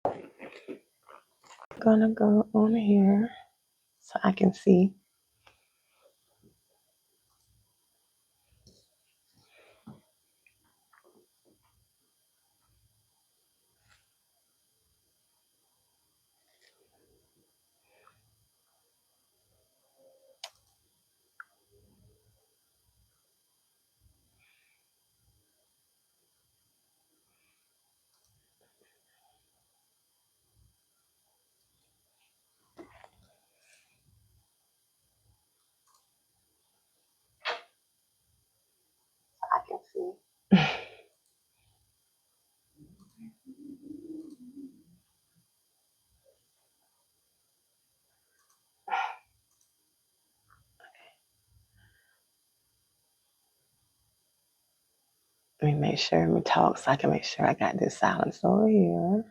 I'm gonna go on here so I can see. I can see. Let me make sure we talk so I can make sure I got this silence over here.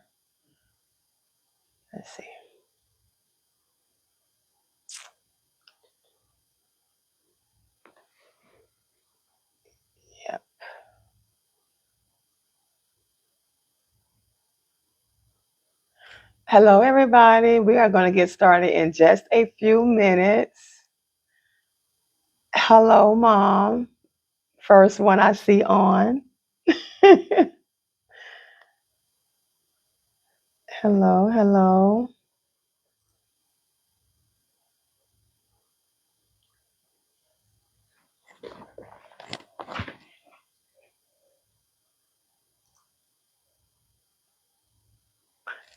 Let's see. Yep. Hello, everybody. We are going to get started in just a few minutes. Hello, Mom. First one I see on. Hello, hello.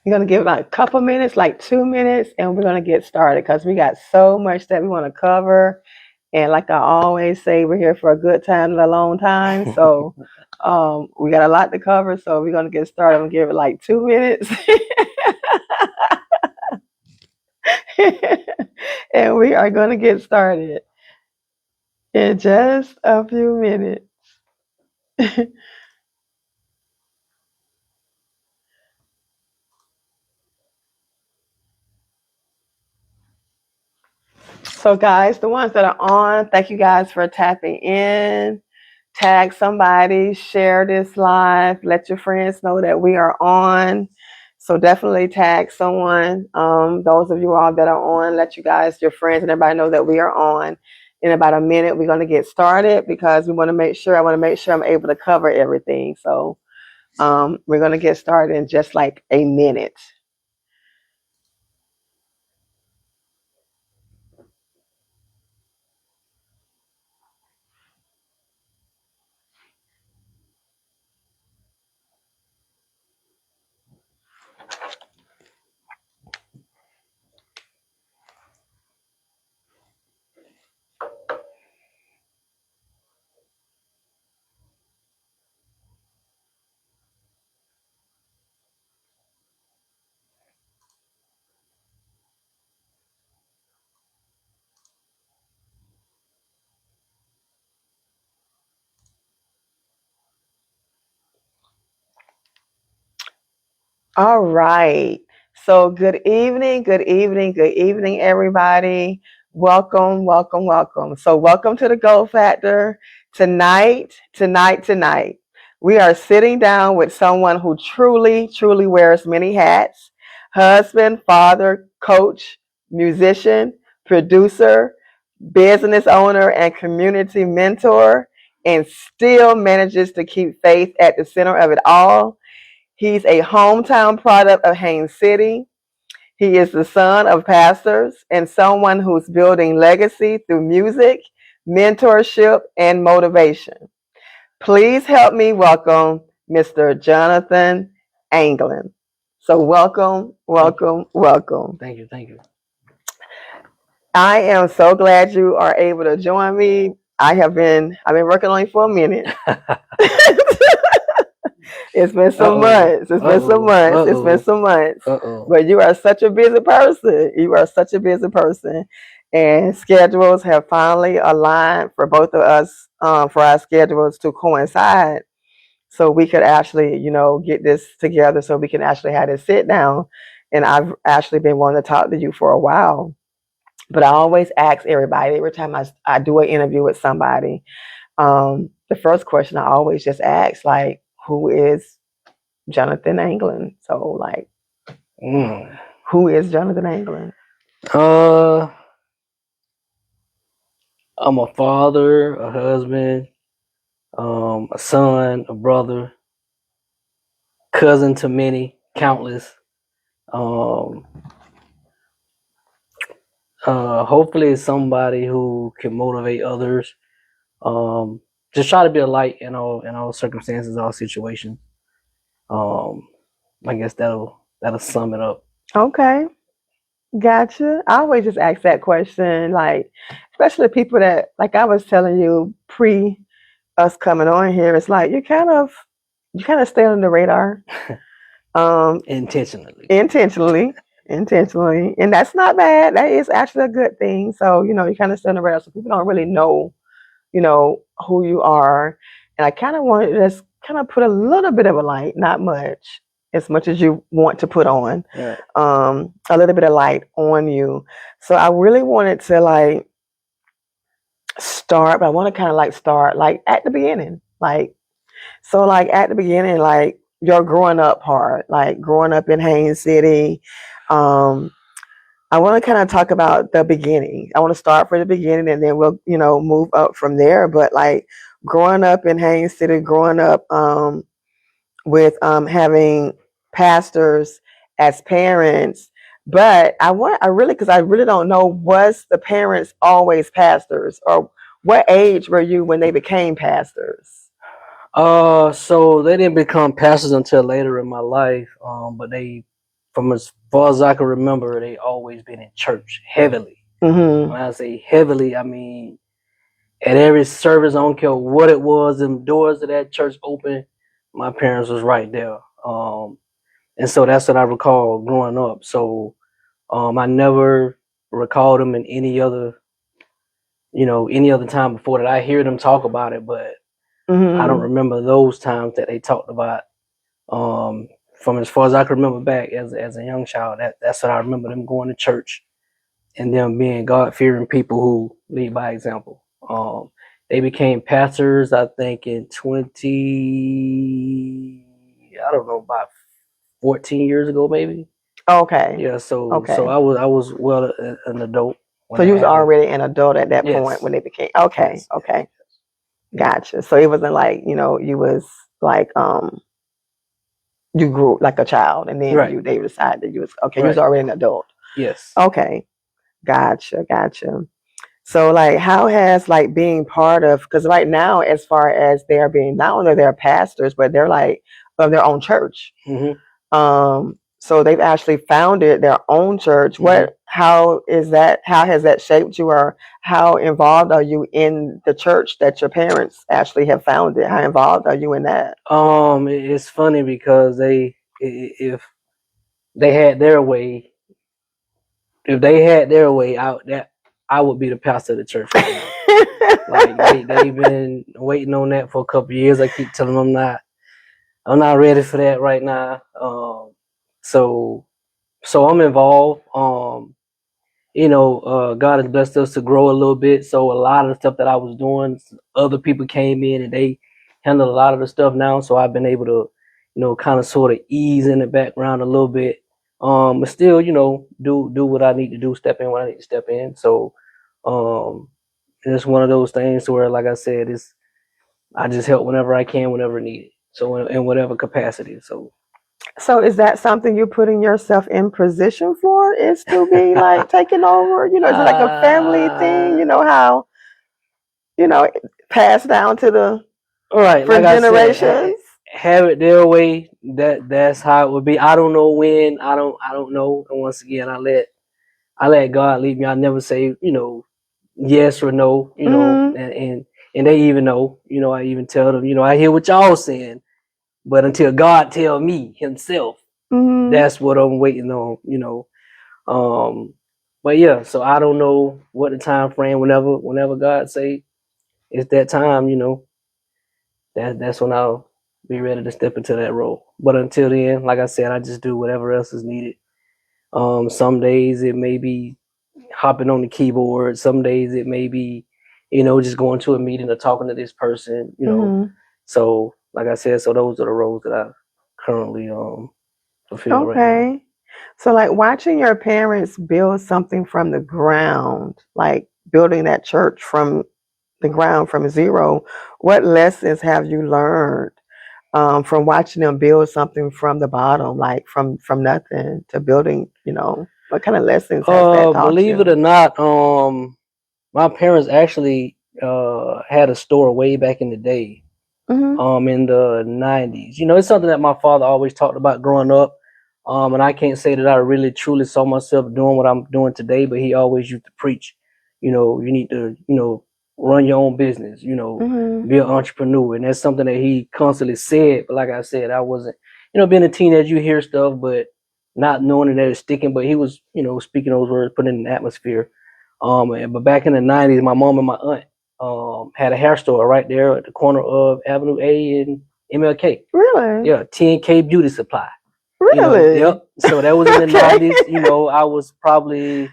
We're going to give like a couple minutes, like 2 minutes, and we're going to get started because we got so much that we want to cover. And like I always say, we're here for a good time and a long time. So we got a lot to cover. So we're going to get started. I'm going to give it like 2 minutes. And we are going to get started in just a few minutes. So, guys, the ones that are on, thank you guys for tapping in. Tag somebody, share this live, let your friends know that we are on. So definitely tag someone. Those of you all that are on, let you guys, your friends, and everybody know that we are on. In about a minute, we're going to get started because I want to make sure I'm able to cover everything. So we're going to get started in just like a minute. All right. So good evening, everybody. Welcome, welcome, welcome. So welcome to the Go Factor. Tonight, we are sitting down with someone who truly wears many hats. Husband, father, coach, musician, producer, business owner, and community mentor, and still manages to keep faith at the center of it all. He's a hometown product of Haines City. He is the son of pastors and someone who's building legacy through music, mentorship, and motivation. Please help me welcome Mr. Jonathan Anglin. So welcome. Thank you. I am so glad you are able to join me. I've been working on you for a minute. It's been some months. It's been some months. But you are such a busy person. And schedules have finally aligned for both of us, for our schedules to coincide. So we could actually, get this together so we can actually have this sit down. And I've actually been wanting to talk to you for a while. But I always ask everybody, every time I do an interview with somebody, the first question I always just ask, like, who is Jonathan Anglin? So, like, Who is Jonathan Anglin? I'm a father, a husband, a son, a brother, cousin to many, countless. Um, hopefully somebody who can motivate others. Just try to be a light in all circumstances, all situations. Um, I guess that'll sum it up. Okay, gotcha. I always just ask that question, like, especially people that, like I was telling you pre us coming on here, it's like you kind of stay on the radar, Intentionally. intentionally, and that's not bad. That is actually a good thing. So you kind of stay on the radar, so people don't really know who you are. And I kind of wanted to just kind of put a little bit of a light, not as much as you want to put on, Right. a little bit of light on you. So I really wanted to like start, but I want to kind of like start like at the beginning, like so like at the beginning, like your growing up part, like growing up in Haines City. Um, I want to kind of talk about the beginning. I want to start from the beginning and then we'll, move up from there. But like growing up in Haines City, growing up with having pastors as parents. But because I really don't know, was the parents always pastors, or what age were you when they became pastors? So they didn't become pastors until later in my life. But they, from as far as I can remember, they always been in church heavily. Mm-hmm. When I say heavily, I mean at every service, I don't care what it was, them doors of that church open, my parents was right there. And so that's what I recall growing up. So I never recall them in any other time before that. I hear them talk about it, but I don't remember those times that they talked about. From as far as I can remember back as a young child, that's what I remember, them going to church and them being God fearing people who lead by example. They became pastors, I think, in about 14 years ago, maybe. Okay. Yeah, so Okay. I was well an adult when So that you was happened. already an adult at that point Yes. when they became. Okay. Yes. Okay. Gotcha. So it wasn't like, you was like you grew like a child and then Right. they decided that you was okay, you was Right. already an adult. Yes. Okay. Gotcha. So like how has like being part of, because right now as far as they're being, not only they're pastors, but they're like of their own church. Mm-hmm. So they've actually founded their own church. Mm-hmm. How has that shaped you, or how involved are you in the church that your parents actually have founded? How involved are you in that? It's funny because if they had their way, I would be the pastor of the church right now. Like they've been waiting on that for a couple of years. I keep telling them I'm not ready for that right now. So I'm involved. God has blessed us to grow a little bit. So a lot of the stuff that I was doing, other people came in and they handle a lot of the stuff now. So I've been able to, kind of sort of ease in the background a little bit. But still, do what I need to do, step in when I need to step in. So, it's one of those things where, like I said, I just help whenever I can, whenever needed. So in whatever capacity. So. So is that something you're putting yourself in position for? Is to be like taking over? Is it like a family thing? How you know passed down to the Right, for like I said, generations? have it their way. That's how it would be. I don't know when. I don't know. And once again, I let God lead me. I never say yes or no. Mm-hmm. And they even know. I even tell them. I hear what y'all saying, but until God tell me Himself, Mm-hmm. that's what I'm waiting on. Um, but yeah. So I don't know what the time frame. Whenever God say it's that time, that's when I'll be ready to step into that role. But until then, like I said, I just do whatever else is needed. Some days it may be hopping on the keyboard. Some days it may be, just going to a meeting or talking to this person. Mm-hmm. So like I said, so those are the roles that I currently fulfill right now. Okay. So, like watching your parents build something from the ground, like building that church from the ground from zero, what lessons have you learned from watching them build something from the bottom, like from nothing to building? What kind of lessons has that taught Believe it you? or not, my parents actually had a store way back in the day, Hmm. in the 90s. It's something that my father always talked about growing up. And I can't say that I really truly saw myself doing what I'm doing today, but he always used to preach, you need to, run your own business, Hmm. be an entrepreneur. And that's something that he constantly said. But like I said, I wasn't, being a teenager, you hear stuff, but not knowing that it's sticking. But he was, speaking those words, putting in an atmosphere. But back in the 90s, my mom and my aunt had a hair store right there at the corner of Avenue A and MLK. Really? Yeah, 10K Beauty Supply. Really? Yep. So that was in the Okay. 90s. I was probably,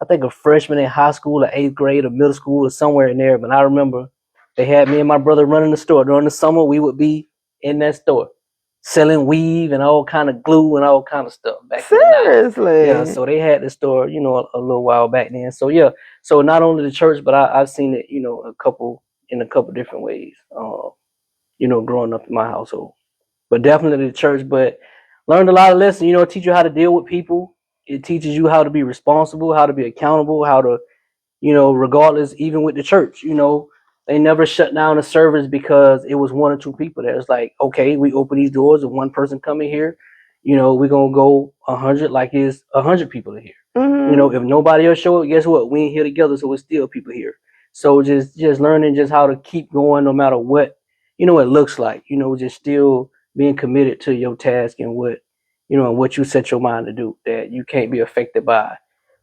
I think, a freshman in high school or eighth grade or middle school or somewhere in there. But I remember they had me and my brother running the store. During the summer, we would be in that store selling weave and all kind of glue and all kind of stuff back in the 90s. Yeah, Seriously? so they had the store, a little while back then. So yeah, so not only the church, but I've seen it, in a couple different ways. Growing up in my household, but definitely the church. But learned a lot of lessons. Teach you how to deal with people. It teaches you how to be responsible, how to be accountable, how to, regardless, even with the church, they never shut down a service because it was one or two people there. It's like, okay, we open these doors and one person coming here, we're gonna go 100 like it's 100 people in here. Hmm. If nobody else show up, guess what? We ain't here together, so it's still people here. So just learning just how to keep going no matter what, it looks like. Just still being committed to your task and what you set your mind to do. That you can't be affected by,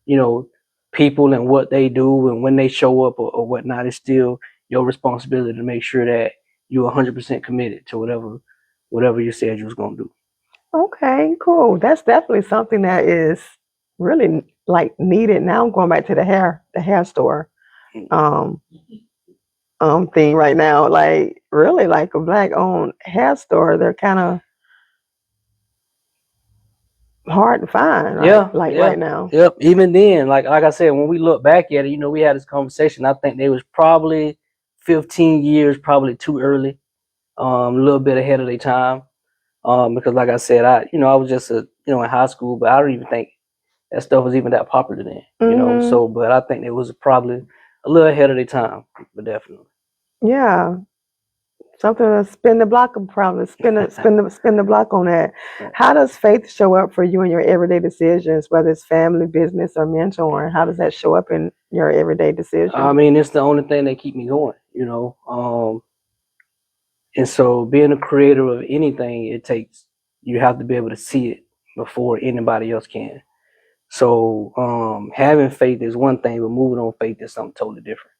you know, people and what they do and when they show up or whatnot. It's still your responsibility to make sure that you're 100% committed to whatever you said you was gonna do. Okay, cool. That's definitely something that is really like needed now. I'm going back to the hair store um thing right now. Like really like a black owned hair store. They're kind of hard to find, right? Yeah, Like yeah, right now. yep. Even then, like I said, when we look back at it, we had this conversation. I think they was probably 15 years, probably too early, a little bit ahead of their time. Because like I said, I was just in high school, but I don't even think that stuff was even that popular then. Hmm. So, but I think it was probably a little ahead of their time, but definitely. Yeah. Something to spin the block of probably spin the block on that. How does faith show up for you in your everyday decisions, whether it's family, business, or mentoring? How does that show up in your everyday I decisions? mean, it's the only thing that keep me going. And so being a creator of anything, you have to be able to see it before anybody else can. So having faith is one thing, but moving on faith is something totally different.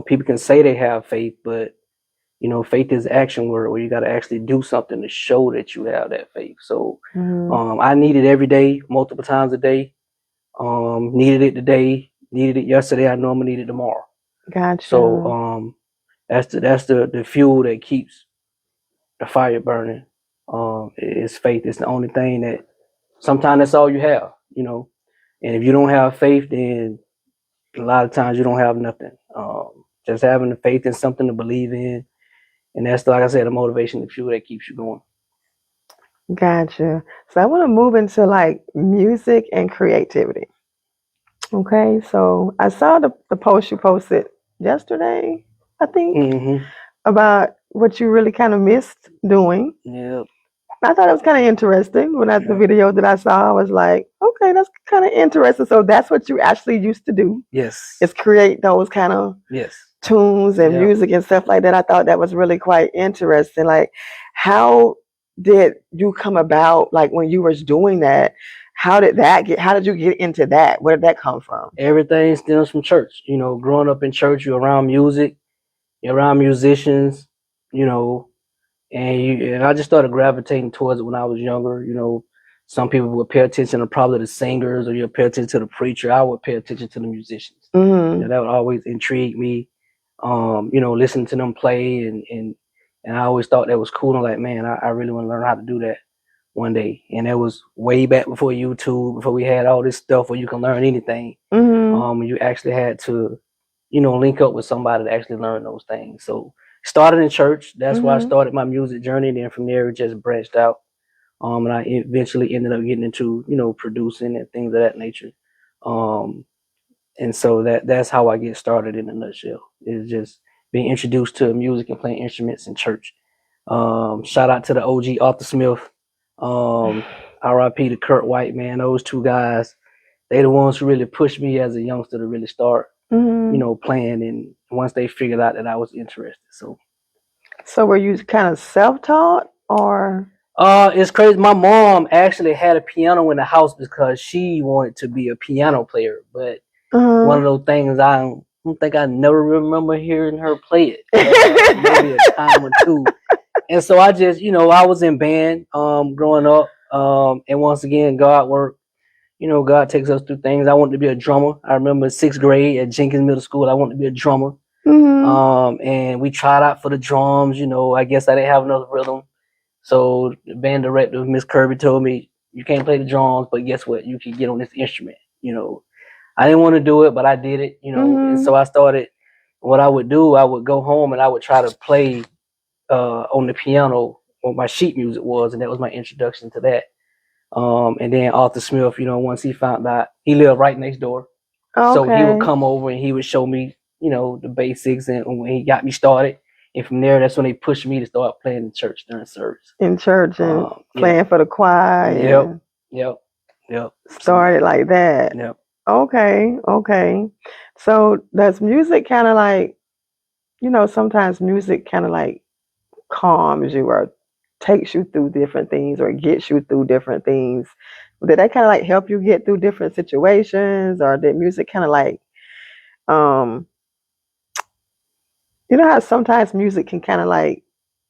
People can say they have faith, but faith is action word where you got to actually do something to show that you have that faith. So Hmm. I need it every day, multiple times a day. Needed it today, needed it yesterday. I know I'm gonna need it tomorrow. So Gotcha. that's the fuel that keeps the fire burning. Is faith. It's the only thing that sometimes that's all you have. And if you don't have faith, then a lot of times you don't have nothing. Just having the faith in something to believe in, and that's like I said, the motivation, the fuel that keeps you going. Gotcha. So I want to move into like music and creativity. Okay, so I saw the post you posted yesterday, I think, Mm-hmm. about what you really kind of missed doing. Yeah. I thought it was kind of interesting when the video that I saw, I was like, okay, that's kind of interesting. So that's what you actually used to do Yes. is create those kind of Yes. tunes and Yeah. music and stuff like that. I thought that was really quite interesting. Like, how did you come about? Like when you was doing that, how did you get into that? Where did that come from? Everything stems from church. Growing up in church, you're around music, you're around musicians, you know, and I just started gravitating towards it when I was younger. Some people would pay attention to probably the singers, or you'd pay attention to the preacher. I would pay attention to the musicians. Hmm. That would always intrigue me. Listening to them play, and I always thought that was cool. I'm like, man, I really want to learn how to do that. one day, and that was way back before YouTube, before we had all this stuff where you can learn anything. Mm-hmm. You actually had to, link up with somebody to actually learn those things. So started in church. That's where I Mm-hmm. started my music journey. And then from there, it just branched out. And I eventually ended up getting into, producing and things of that nature. Um, and so that's how I get started in a nutshell. Is just being introduced to music and playing instruments in church. Shout out to the OG Arthur Smith. RIP to Kurt White, man. Those two guys, they the ones who really pushed me as a youngster to really start, Mm-hmm. playing. And once they figured out that I was interested, so So were you kind of self-taught or? it's crazy. My mom actually had a piano in the house because she wanted to be a piano player, but one Uh-huh. of those things don't think I never remember hearing her play it. Maybe a time or two. And so I just, I was in band growing up. And once again, God worked. God takes us through things. I wanted to be a drummer. I remember sixth grade at Jenkins Middle School, I wanted to be a drummer. Mm-hmm. And we tried out for the drums. I guess I didn't have enough rhythm. So the band director, Miss Kirby, told me, you can't play the drums, but guess what? You can get on this instrument. I didn't want to do it, but I did it, and Mm-hmm. so I started. What I would do, I would go home and I would try to play on the piano what my sheet music was, and that was my introduction to that. And then Arthur Smith, once he found out, he lived right next door, so he would Okay. come over and he would show me, the basics, and when he got me started. And from there, that's when they pushed me to start playing in church during service. In church and Yeah, playing for the choir yep, and yep, yep. So, started like that. yep. Okay, okay. So does music kind of like, sometimes music kind of like calms you or takes you through different things or gets you through different things. Did that kind of like help you get through different situations, or did music kind of like, um, how sometimes music can kind of like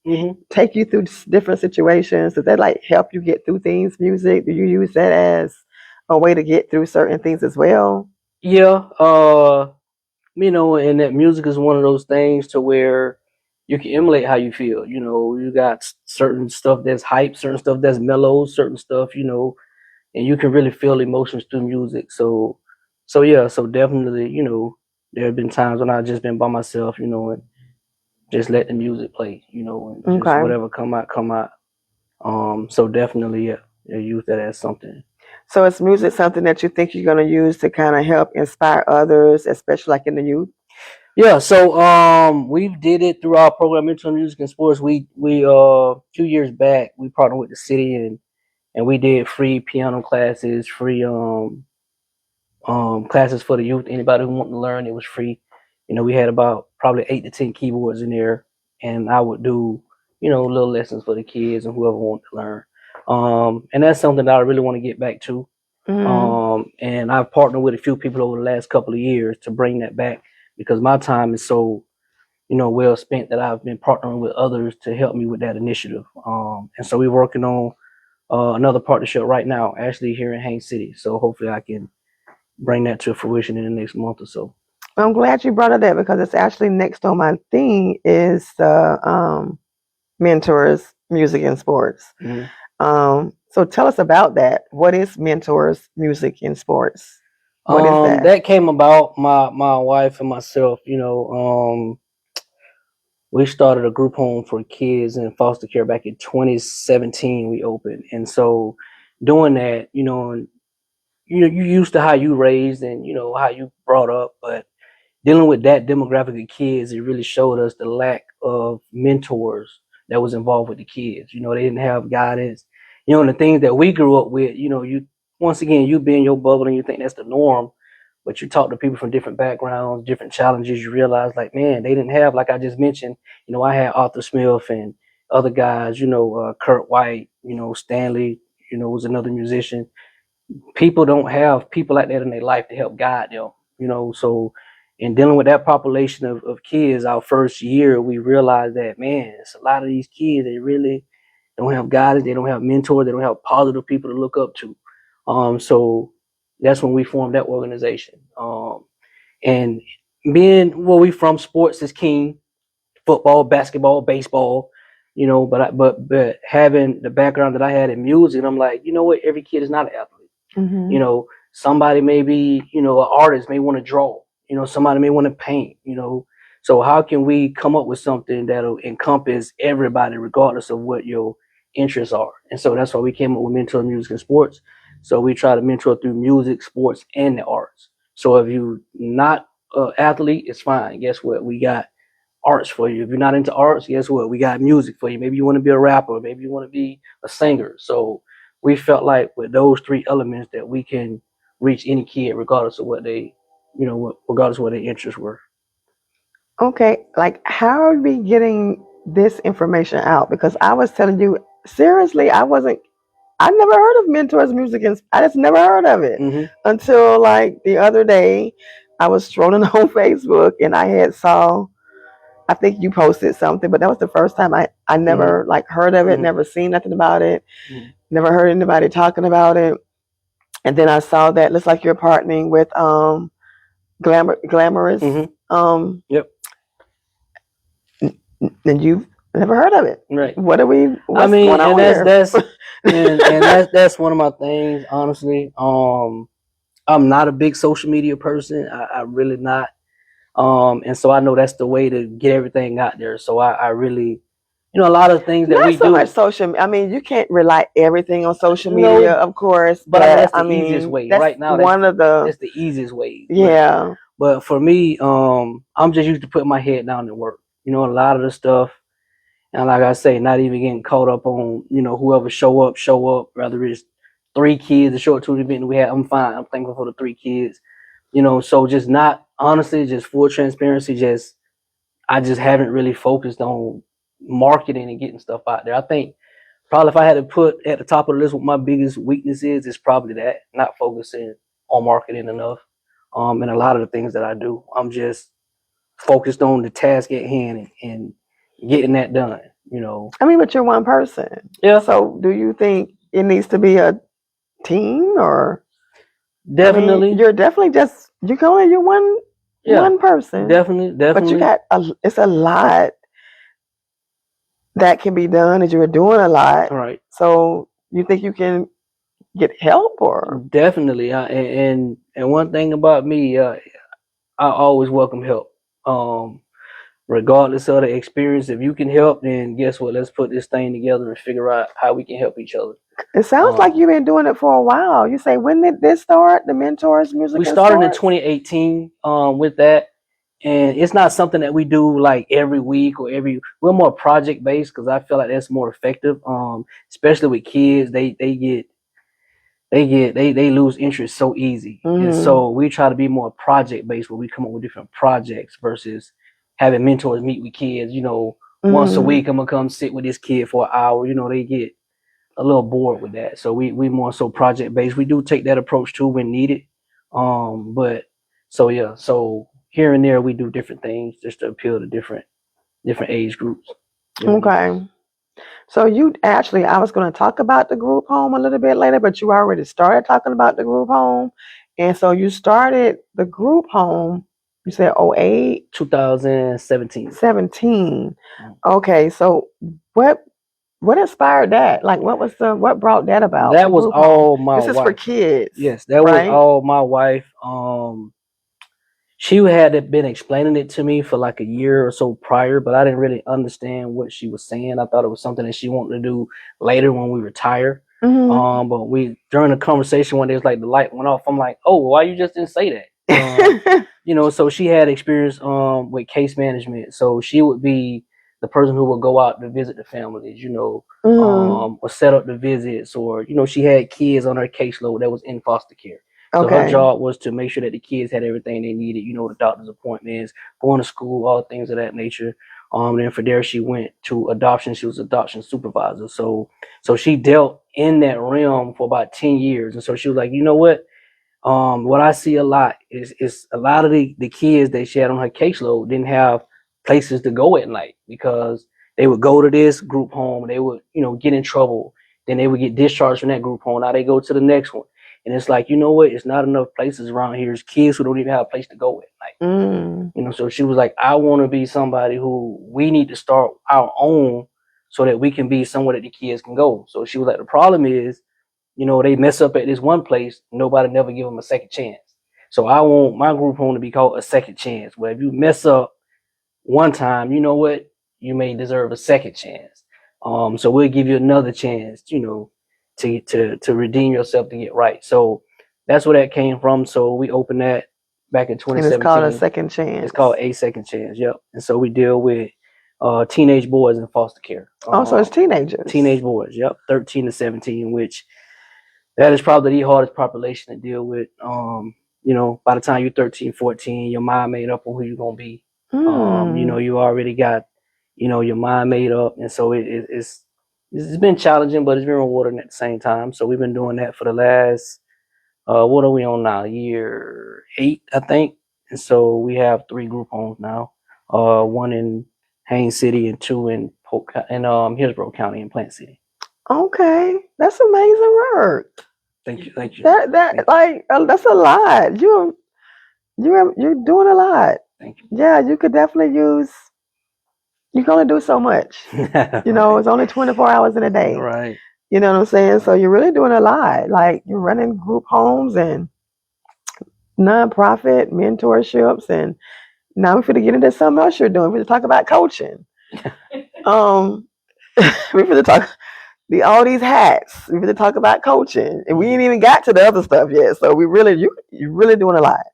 Hmm. take you through different situations? Does that like help you get through things? Music? Do you use that as a way to get through certain things as well? Yeah, and that music is one of those things to where you can emulate how you feel. You got certain stuff that's hype, certain stuff that's mellow, certain stuff, and you can really feel emotions through music. So yeah, so definitely, there have been times when I've just been by myself, and just let the music play, and just Okay. whatever come out, come out. So definitely, yeah, use that as something. So is music something that you think you're going to use to kind of help inspire others, especially like in the youth? Yeah, so we did it through our program, Mental Music and Sports. We 2 years back we partnered with the city, and we did free piano classes, free classes for the youth. Anybody who wanted to learn, it was free. We had about probably 8 to 10 keyboards in there, and I would do little lessons for the kids and whoever wanted to learn. And that's something that I really want to get back to. Mm-hmm. And I've partnered with a few people over the last couple of years to bring that back because my time is so well spent that I've been partnering with others to help me with that initiative. And so we're working on another partnership right now, actually here in Haines City. So hopefully I can bring that to fruition in the next month or so. I'm glad you brought up that because it's actually next on my thing is the mentors, music and sports. Mm-hmm. So tell us about that. What is mentors, music and sports? What is that? That came about my wife and myself. We started a group home for kids in foster care back in 2017. We opened, and so doing that, and you used to how you raised and how you brought up, but dealing with that demographic of kids, it really showed us the lack of mentors that was involved with the kids. They didn't have guidance. And the things that we grew up with, you once again you be in your bubble and you think that's the norm, but you talk to people from different backgrounds, different challenges, you realize like, man, they didn't have, like I just mentioned, I had Arthur Smith and other guys, Kurt White, Stanley, was another musician. People don't have people like that in their life to help guide them, so in dealing with that population of kids, our first year, we realized that, man, it's a lot of these kids, they really don't have guidance, they don't have mentors, they don't have positive people to look up to. So that's when we formed that organization. And being where we from, sports is king, football, basketball, baseball. you know. But having the background that I had in music, I'm like, you know what? Every kid is not an athlete. Mm-hmm. You know, somebody may be, you know, an artist may want to draw. You know, somebody may want to paint. You know, so how can we come up with something that'll encompass everybody, regardless of what your interests are? And so that's why we came up with Mentor Music and Sports. So we try to mentor through music, sports, and the arts. So if you're not an athlete, it's fine. Guess what? We got arts for you. If you're not into arts, guess what? We got music for you. Maybe you want to be a rapper, maybe you want to be a singer. So we felt like with those three elements that we can reach any kid regardless of what they, you know, regardless of what their interests were. Okay, like how are we getting this information out? Because I was telling you, seriously, I never heard of Mentors Music, and I just never heard of it Mm-hmm. until like the other day. I was strolling on Facebook and I had saw. I think you posted something, but that was the first time I Mm-hmm. never like heard of it, Mm-hmm. never seen nothing about it, Mm-hmm. never heard anybody talking about it. And then I saw that looks like you're partnering with glamorous Mm-hmm. Yep. and you've never heard of it. Right. I What's mean, going and on here? that's one of my things, honestly. I'm not a big social media person. I really not. And so I know that's the way to get everything out there. So I really, you know, a lot of things that Not we so much do. social. I mean, you can't rely everything on social media, No, of course, but but that's I the easiest mean, way. that's Right now, one of the that's the easiest way. yeah. But for me, I'm just used to putting my head down and work. You know, a lot of the stuff, and like I say, not even getting caught up on, you know, whoever show up. Whether it's three kids, the short tour event we had, I'm fine. I'm thankful for the three kids. You know, so just not honestly, just full transparency. Just I just haven't really focused on marketing and getting stuff out there. I think probably if I had to put at the top of the list what my biggest weakness is, it's probably that not focusing on marketing enough. And a lot of the things that I do, I'm just focused on the task at hand and getting that done. You know. I mean, but you're one person. Yeah, So, do you think it needs to be a team, or I mean, definitely. you're definitely just you're Yeah, one person, definitely, but you definitely. got it's a lot that can be done, as you're doing a lot. All right, So, you think you can get help, or definitely. And one thing about me, I always welcome help. Um, Regardless of the experience, if you can help, then guess what? Let's put this thing together and figure out how we can help each other. it sounds like Um, you've been doing it for a while. You say, when did this start? The Mentors we Music and started in Sports? 2018 with that, and it's not something that we do like every week or every. We're more project based because I feel like that's more effective. Especially with kids, they lose interest so easy, and Mm-hmm. so we try to be more project based where we come up with different projects versus having mentors meet with kids. You know, once a Mm-hmm. week I'm gonna come sit with this kid for an hour. You know, they get a little bored with that. So we more so project based. We do take that approach too when needed. But so yeah, so here and there we do different things just to appeal to different age groups, different interests. Okay. So you actually, I was going to talk about the group home a little bit later, but you already started talking about the group home. And so you started the group home, you said oh 08, 2017. 17. Okay. So what what inspired that? Like what brought that about, the That was group home? all my This is for wife. kids, Yes, that was right? all my wife. She had been explaining it to me for like a year or so prior, but I didn't really understand what she was saying. I thought it was something that she wanted to do later when we retire. Mm-hmm. But we during the conversation one day, it's like the light went off. I'm like, oh, why you just didn't say that? You know, so she had experience with case management, so she would be the person who would go out to visit the families, you know, Mm-hmm. or set up the visits, or you know, she had kids on her caseload that was in foster care. So her Okay. job was to make sure that the kids had everything they needed, you know, the doctor's appointments, going to school, all things of that nature. Then for there she went to adoption. She was adoption supervisor. So she dealt in that realm for about 10 years. And so she was like, you know what I see a lot is a lot of the kids that she had on her caseload didn't have places to go at night because they would go to this group home, they would, you know, get in trouble, then they would get discharged from that group home. Now they go to the next one. And it's like, you know what, it's not enough places around here. It's kids who don't even have a place to go at night. Mm. You know, so she was like, I want to be somebody who we need to start our own so that we can be somewhere that the kids can go. So she was like, the problem is, they mess up at this one place, nobody never give them a second chance. So I want my group home to be called a second chance, where if you mess up one time, you know what, you may deserve a second chance. So we'll give you another chance, to redeem yourself, to get right. So that's where that came from. So we opened that back in And it's called a 2017. second chance. It's called A Second Chance. Yep. And so we deal with teenage boys in foster care. Oh, so it's teenagers. Teenage boys. Yep. 13 to 17, which that is probably the hardest population to deal with. By the time you're 13, 14, your mind made up on who you're gonna be. You already got, your mind made up, and so it's been challenging, but it's been rewarding at the same time. So we've been doing that for the last, what are we on now? Year 8, I think. And so we have 3 group homes now. 1 in Haines City and 2 in Hillsborough County in Plant City. Okay, that's amazing work. Thank you. That's a lot. You're doing a lot. Thank you. Yeah, you could definitely use. You can only do so much. It's only 24 hours in a day. Right. You know what I'm saying? So you're really doing a lot. Like you're running group homes and nonprofit mentorships, and now we're going to get into something else you're doing. We're going to talk about coaching. We're going to talk all these hats. We're going to talk about coaching, and we ain't even got to the other stuff yet. So you're really doing a lot.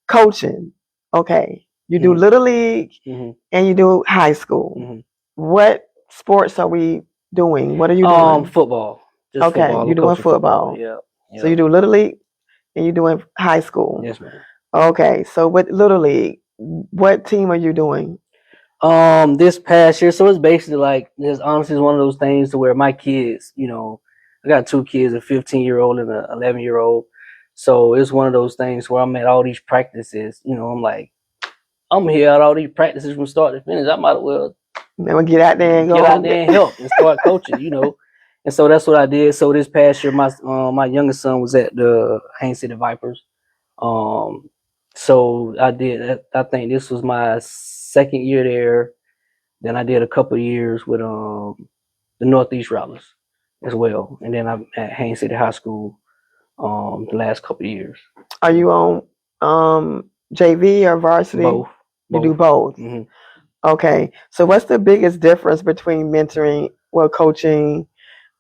Coaching, okay. You do Little League and you do high school. What sports are we doing? What are you doing? Football. Just okay, football. You're doing football. Yeah. So you do Little League and you're doing high school. Yes, ma'am. Okay, so with Little League, what team are you doing? This past year, so it's basically like, this honestly is one of those things to where my kids, I got 2 kids, a 15-year-old and an 11-year-old. So it's one of those things where I'm at all these practices, I'm like, I'm here at all these practices from start to finish. I might as well get out there and help and start coaching, And so that's what I did. So this past year, my youngest son was at the Haines City Vipers. So I did. I think this was my 2nd year there. Then I did a couple of years with the Northeast Rattlers as well, and then I'm at Haines City High School the last couple of years. Are you on JV or varsity? Both. You do both. Mm-hmm. Okay. So what's the biggest difference between coaching,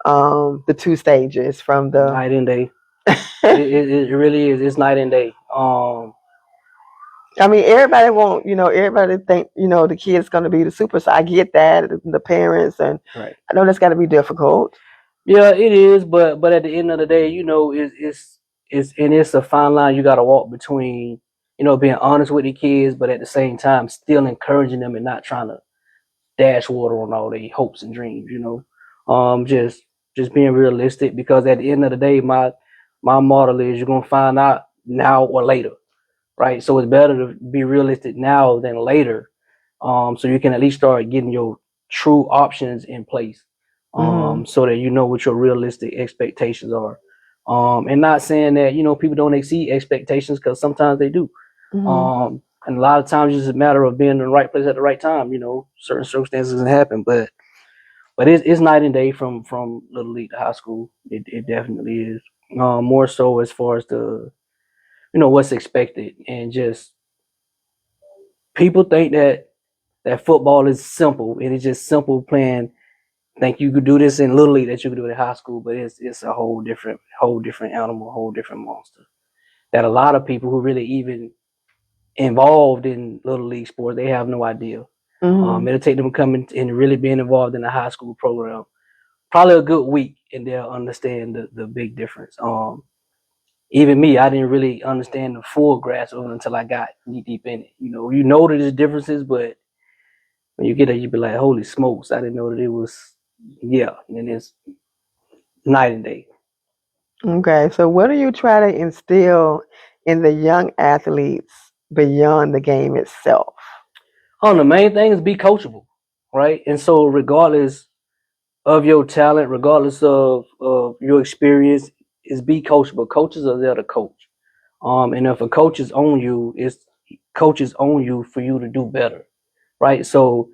the 2 stages from the night and day? it really is. It's night and day. I mean, everybody everybody think, the kid's going to be the superstar. I get that, the parents, and right. I know that's got to be difficult. Yeah, it is. But at the end of the day, it's a fine line you got to walk between, being honest with the kids, but at the same time, still encouraging them and not trying to dash water on all their hopes and dreams, just being realistic, because at the end of the day, my model is you're going to find out now or later. Right. So it's better to be realistic now than later. So you can at least start getting your true options in place. So that you know what your realistic expectations are. And not saying that, people don't exceed expectations, because sometimes they do. And a lot of times it's just a matter of being in the right place at the right time. Certain circumstances can happen, but it's night and day from Little League to high school. It definitely is. More so as far as what's expected, and just people think that football is simple, and it's just simple playing. Think you could do this in Little League that you could do it in high school, but it's a whole different animal, whole different monster. That a lot of people who really even involved in Little League sports, they have no idea. It'll take them coming and really being involved in the high school program, probably a good week, and they'll understand the big difference. Even me, I didn't really understand the full grasp of it until I got knee deep in it. You know that there's differences, but when you get there, you be like, holy smokes, I didn't know that it was, and it's night and day. Okay, so what do you try to instill in the young athletes beyond the game itself? The main thing is be coachable, right? And so regardless of your talent, regardless of your experience, is be coachable. Coaches are there to coach. And if a coach is on you, coaches own you for you to do better, right? So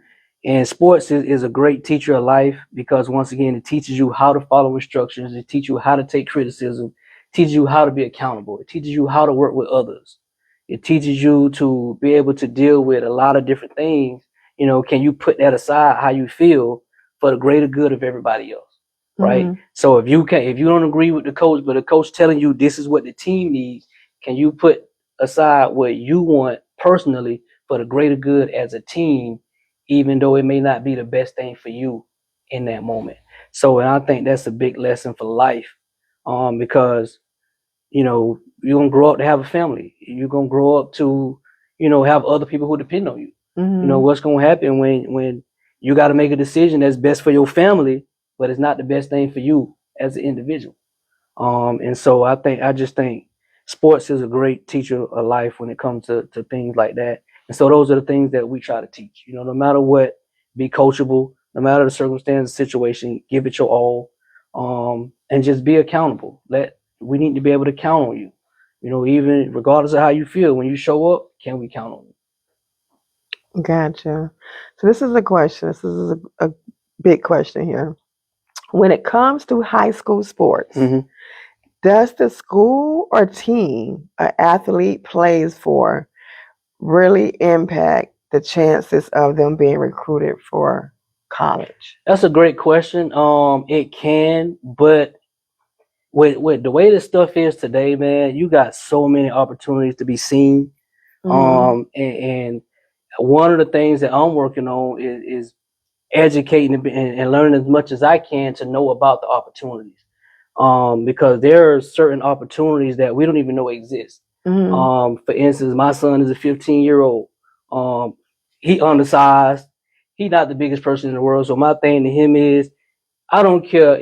And sports is a great teacher of life because once again, it teaches you how to follow instructions. It teaches you how to take criticism. It teaches you how to be accountable. It teaches you how to work with others. It teaches you to be able to deal with a lot of different things. You know, can you put that aside how you feel for the greater good of everybody else? Right. Mm-hmm. So if you don't agree with the coach, but the coach telling you this is what the team needs, can you put aside what you want personally for the greater good as a team, even though it may not be the best thing for you in that moment? So, and I think that's a big lesson for life, because you know you're gonna grow up to have a family. You're gonna grow up to, have other people who depend on you. You know Mm-hmm. what's gonna happen when you got to make a decision that's best for your family, but it's not the best thing for you as an individual. And so I just think sports is a great teacher of life when it comes to things like that. And so those are the things that we try to teach. You know, no matter what, be coachable, no matter the circumstance, situation, give it your all, and just be accountable. We need to be able to count on you. You know, even regardless of how you feel, when you show up, can we count on you? Gotcha. So this is a question. This is a big question here. When it comes to high school sports, Mm-hmm. does the school or team an athlete plays for really impact the chances of them being recruited for college? That's a great question. It can, but with the way this stuff is today, man, you got so many opportunities to be seen. Mm-hmm. And one of the things that I'm working on is educating and learning as much as I can to know about the opportunities. Because there are certain opportunities that we don't even know exist. Mm-hmm. For instance, my son is a 15-year-old. Um, he undersized. He's not the biggest person in the world. So my thing to him is, I don't care.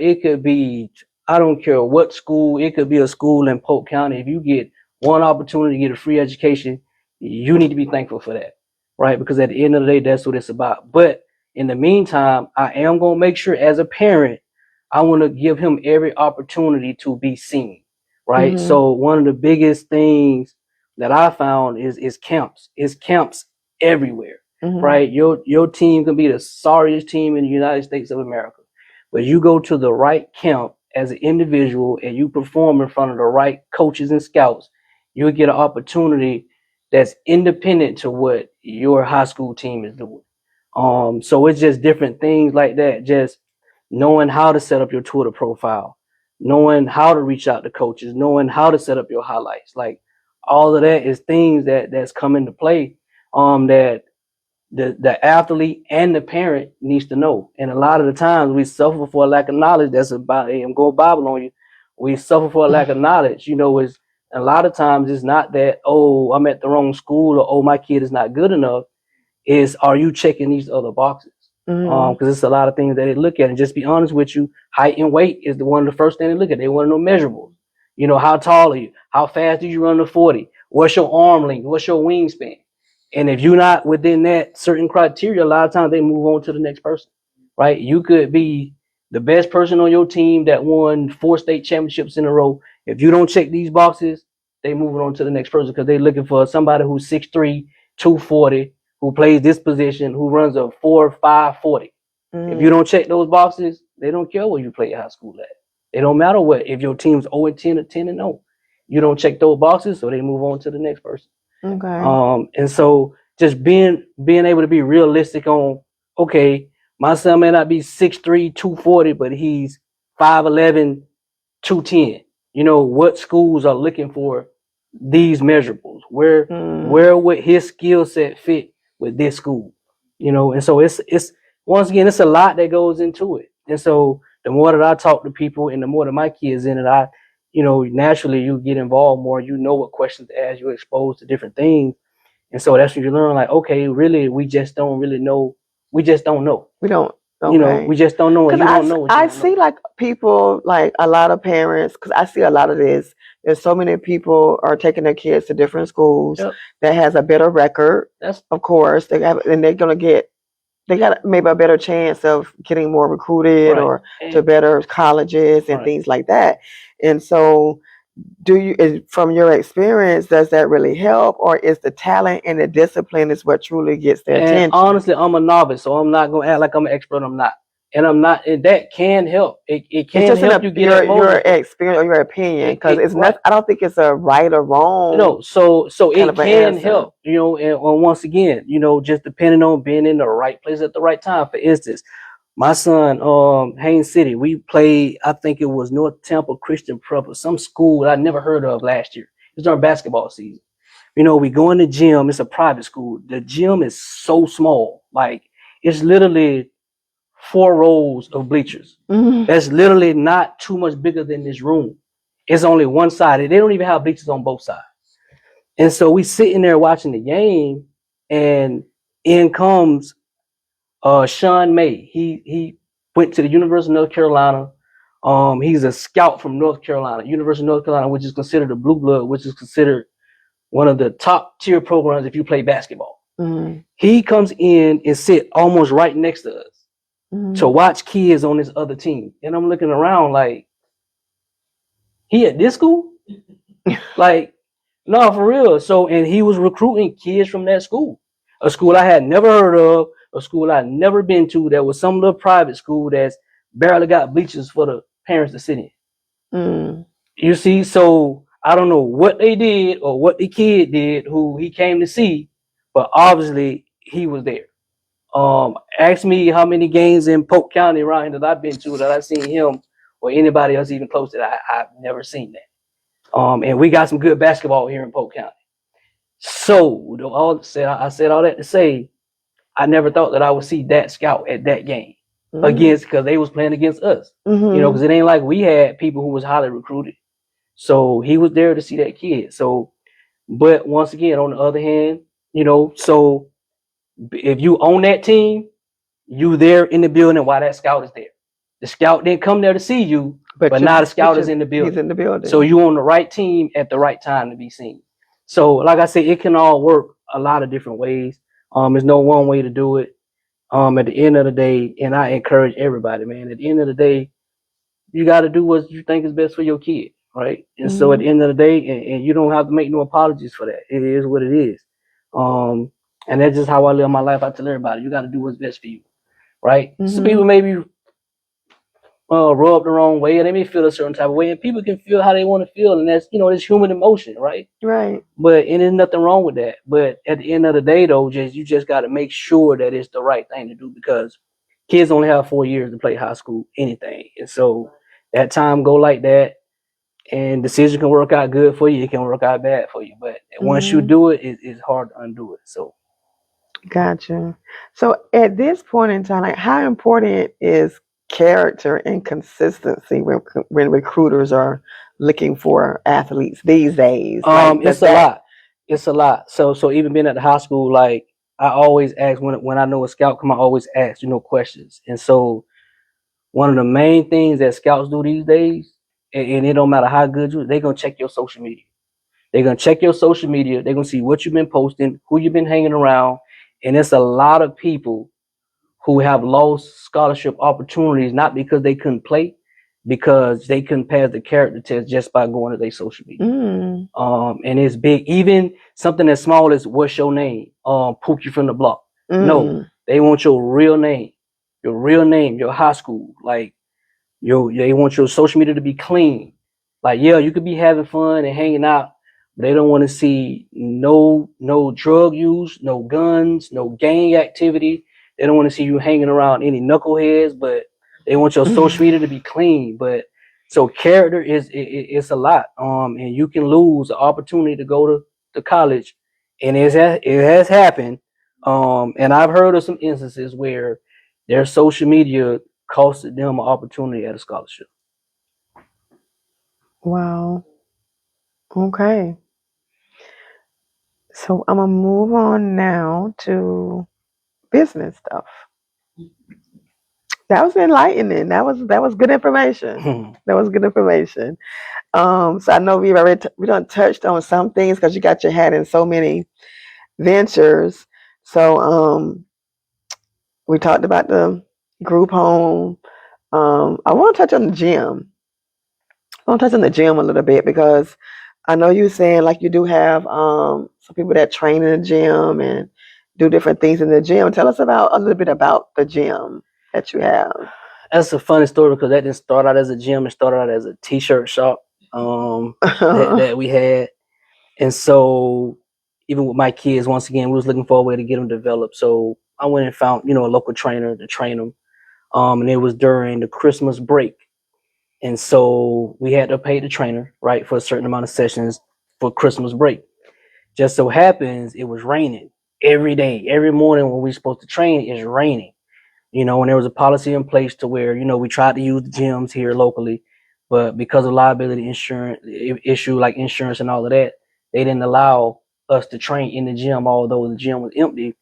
I don't care what school. It could be a school in Polk County. If you get one opportunity to get a free education, you need to be thankful for that, right? Because at the end of the day, that's what it's about. But in the meantime, I am going to make sure as a parent, I want to give him every opportunity to be seen, right? Mm-hmm. So one of the biggest things that I found is camps. It's camps everywhere, Mm-hmm. right? Your team can be the sorriest team in the United States of America, but you go to the right camp as an individual and you perform in front of the right coaches and scouts, you'll get an opportunity that's independent to what your high school team is doing. So it's just different things like that. Just knowing how to set up your Twitter profile, knowing how to reach out to coaches, knowing how to set up your highlights. Like all of that is things that's come into play. That the athlete and the parent needs to know. And a lot of the times we suffer for a lack of knowledge. That's about, hey, I'm going Bible on you. We suffer for a lack of knowledge. Is a lot of times it's not that, oh, I'm at the wrong school, or oh, my kid is not good enough. Is, are you checking these other boxes? Mm-hmm. Because it's a lot of things that they look at. And just be honest with you, height and weight is the one of the first thing they look at. They want to know measurables. How tall are you? How fast do you run the 40? What's your arm length? What's your wingspan? And if you're not within that certain criteria, a lot of times they move on to the next person, right? You could be the best person on your team that won 4 state championships in a row. If you don't check these boxes, they moving on to the next person because they're looking for somebody who's 6'3", 240, who plays this position, who runs a 4.5 40. If you Mm-hmm. don't check those boxes, they don't care where you play high school at. It don't matter what. If your team's 0-10 or 10-0, you don't check those boxes, so they move on to the next person. Okay. And so just being able to be realistic on, okay, my son may not be 6'3", 240, but he's 5'11", 210. What schools are looking for these measurables? Where would his skill set fit with this school? And so it's once again, it's a lot that goes into it. And so the more that I talk to people and the more that my kids in it, naturally you get involved more. You know what questions to ask. You're exposed to different things. And so that's when you learn, like, okay, really, we just don't really know. We just don't know. We don't. Okay. We just don't know, and Because you don't know what you I don't see know. like people, like a lot of parents, because I see a lot of this. There's so many people are taking their kids to different schools Yep. that has a better record. That's Of course, and they're gonna they got maybe a better chance of getting more recruited right. or to better colleges and Right. things like that. And so from your experience, does that really help, or is the talent and the discipline is what truly gets their And attention? honestly, I'm a novice, so I'm not gonna act like I'm an expert. I'm not, and I'm not. And that can help. It It's can just help you get that your mojo. experience or your opinion, because it's Right. not. I don't think it's a right or wrong So kind it of an can answer. help. And once again, just depending on being in the right place at the right time. For instance, my son, Haines City, we played. I think it was North Temple Christian Prep or some school I never heard of last year. It was during basketball season. We go in the gym. It's a private school. The gym is so small. Like, it's literally 4 rows of bleachers. Mm-hmm. That's literally not too much bigger than this room. It's only one side. They don't even have bleachers on both sides. And so we sitting there watching the game, and in comes Sean May. He went to the University of North Carolina. He's a scout from North Carolina, University of North Carolina, which is considered a blue blood, which is considered one of the top tier programs if you play basketball. Mm-hmm. He comes in and sit almost right next to us Mm-hmm. to watch kids on this other team. And I'm looking around like, he at this school? Like, no, for real. So, and he was recruiting kids from that school, a school I had never heard of, a school I'd never been to, that was some little private school that's barely got bleachers for the parents to sit in. Mm-hmm. You see, so I don't know what they did or what the kid did who he came to see, but obviously he was there. Ask me how many games in Polk County around here that I've been to that I've seen him or anybody else even close to that. I've never seen that. And we got some good basketball here in Polk County. So I said all that to say, I never thought that I would see that scout at that game against, because they was playing against us. Mm-hmm. Because it ain't like we had people who was highly recruited. So he was there to see that kid. So, but once again, on the other hand, so if you own that team, you there in the building while that scout is there. The scout didn't come there to see you, but now the scout is in the building. He's in the building. So you on the right team at the right time to be seen. So, like I said, it can all work a lot of different ways. There's no one way to do it. At the end of the day, and I encourage everybody, man, at the end of the day, you got to do what you think is best for your kid, right? And so at the end of the day, and you don't have to make no apologies for that. It is what it is. And that's just how I live my life. I tell everybody, you got to do what's best for you, right? Some people maybe rub the wrong way, and they may feel a certain type of way, and people can feel how they want to feel, and that's it's human emotion, right? Right. But and there's nothing wrong with that. But at the end of the day, though, you just got to make sure that it's the right thing to do, because kids only have 4 years to play high school anything, and so that time go like that, and decision can work out good for you, it can work out bad for you. But once you do it, it's hard to undo it. So. Gotcha. So at this point in time, like, how important is character and consistency when recruiters are looking for athletes these days? It's a lot. It's a lot. So even being at the high school, like, I always ask when I know a scout come, I always ask questions. And so one of the main things that scouts do these days, and it don't matter how good you, they're gonna check your social media. They're gonna check your social media. They're gonna see what you've been posting, who you've been hanging around, and it's a lot of people who have lost scholarship opportunities not because they couldn't play, because they couldn't pass the character test just by going to their social media. And it's big. Even something as small as what's your name, Pookie from the block. No, they want your real name, your high school, like they want your social media to be clean. Like, yeah, you could be having fun and hanging out, but they don't want to see no drug use, no guns, no gang activity. They don't want to see you hanging around any knuckleheads, but they want your social media to be clean. But so character it's a lot. And you can lose the opportunity to go to college, and it has happened. And I've heard of some instances where their social media costed them an opportunity at a scholarship. Wow. Okay. So I'm gonna move on now to business stuff. That was enlightening. That was good information. That was good information. So I know we done touched on some things because you got your hat in so many ventures. So we talked about the group home. I want to touch on the gym. want to touch on the gym a little bit because I know you're saying like you do have some people that train in the gym and do different things in the gym. Tell us about a little bit about the gym that you have. That's a funny story because that didn't start out as a gym. It started out as a t-shirt shop that we had. And so even with my kids, once again, we was looking for a way to get them developed. So I went and found, a local trainer to train them. And it was during the Christmas break. And so we had to pay the trainer, right, for a certain amount of sessions for Christmas break. Just so happens it was raining every day. Every morning when we supposed to train, it's raining. And there was a policy in place to where, we tried to use the gyms here locally, but because of liability insurance issue like insurance and all of that, they didn't allow us to train in the gym, although the gym was empty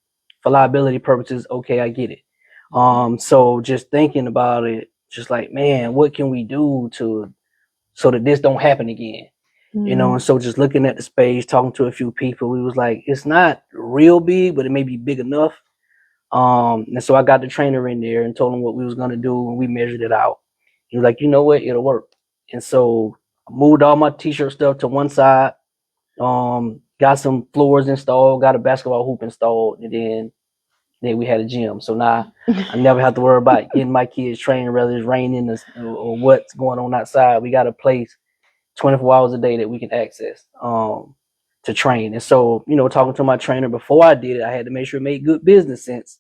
for liability purposes. Okay, I get it. So just thinking about it, just like, man, what can we do so that this don't happen again? And so just looking at the space, talking to a few people, we was like, it's not real big, but it may be big enough. And so I got the trainer in there and told him what we was gonna do, and we measured it out. He was like, you know what, it'll work. And so I moved all my t-shirt stuff to one side, got some floors installed, got a basketball hoop installed, and then we had a gym. So now I never have to worry about getting my kids trained, whether it's raining or what's going on outside. We got a place 24 hours a day that we can access to train. And so, talking to my trainer before I did it, I had to make sure it made good business sense.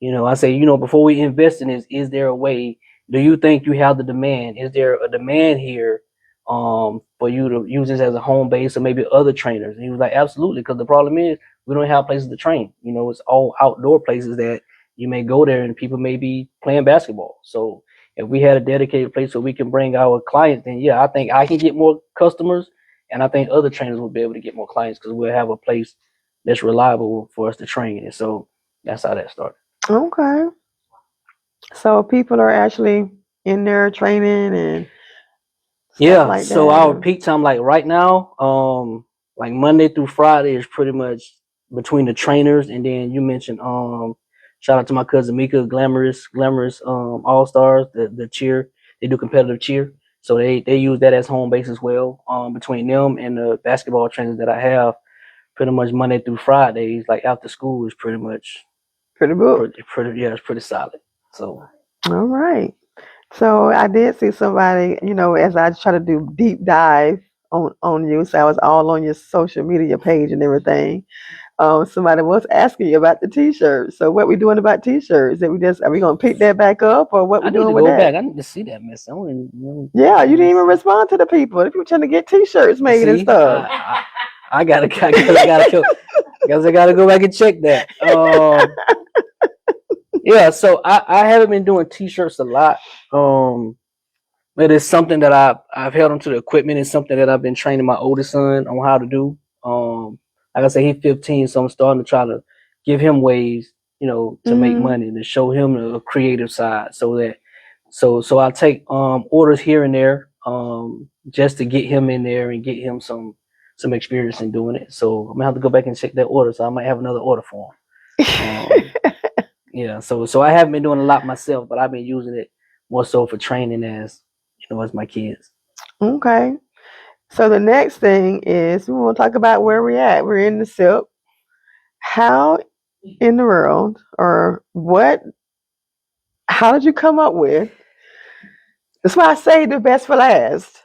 I say, before we invest in this, is there a way? Do you think you have the demand? Is there a demand here for you to use this as a home base or maybe other trainers? And he was like, absolutely, because the problem is we don't have places to train. It's all outdoor places that you may go there and people may be playing basketball. So if we had a dedicated place where we can bring our clients, then yeah, I think I can get more customers, and I think other trainers will be able to get more clients because we'll have a place that's reliable for us to train. And so that's how that started. Okay. So people are actually in there training and stuff like So that. our peak time, like right now, like Monday through Friday is pretty much between the trainers, and then you mentioned shout out to my cousin Mika, glamorous all stars, the cheer. They do competitive cheer. So they use that as home base as well. Between them and the basketball trainers that I have, pretty much Monday through Fridays, like after school is pretty much Pretty book. it's pretty solid. So All right. So I did see somebody, as I try to do deep dive on you, so I was all on your social media page and everything. Somebody was asking you about the t-shirts. So what we doing about t-shirts? Are we gonna pick that back up, or what I we need to doing with go that? back. I need to see that mess. I don't Yeah, you didn't even respond to the people. The people trying to get t-shirts made and see. stuff. I gotta guess I gotta go back and check that. Yeah, so I haven't been doing t-shirts a lot. It is something that I've held onto the equipment. It's something that I've been training my oldest son on how to do. Like I say, he's 15, so I'm starting to try to give him ways, to make money, to show him a creative side, so I take orders here and there, just to get him in there and get him some experience in doing it. So I'm gonna have to go back and check that order. So I might have another order for him. Yeah. So I haven't been doing a lot myself, but I've been using it more so for training as as my kids. Okay. So the next thing is we want to talk about where we're at. We're in the SIP. How in the world, or what? How did you come up with? That's why I say the best for last.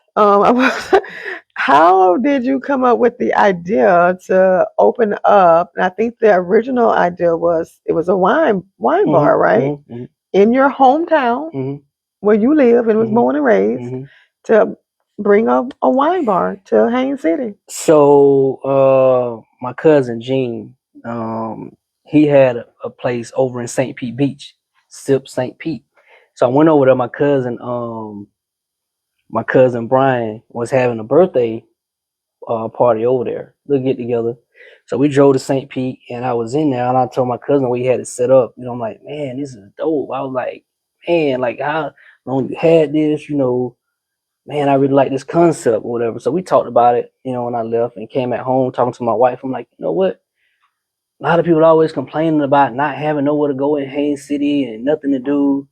How did you come up with the idea to open up? And I think the original idea was it was a wine bar, right? In your hometown where you live and was born and raised, to bring up a wine bar to Haines City. So my cousin Gene, he had a place over in St. Pete Beach, Sip St. Pete. So I went over there. My cousin Brian was having a birthday party over there. They'll get together. So we drove to St. Pete, and I was in there, and I told my cousin we had it set up. I'm like, man, this is dope. I was like, man, like how long you had this? Man, I really like this concept or whatever. So we talked about it, when I left and came at home talking to my wife. I'm like, you know what? A lot of people are always complaining about not having nowhere to go in Haines City and nothing to do.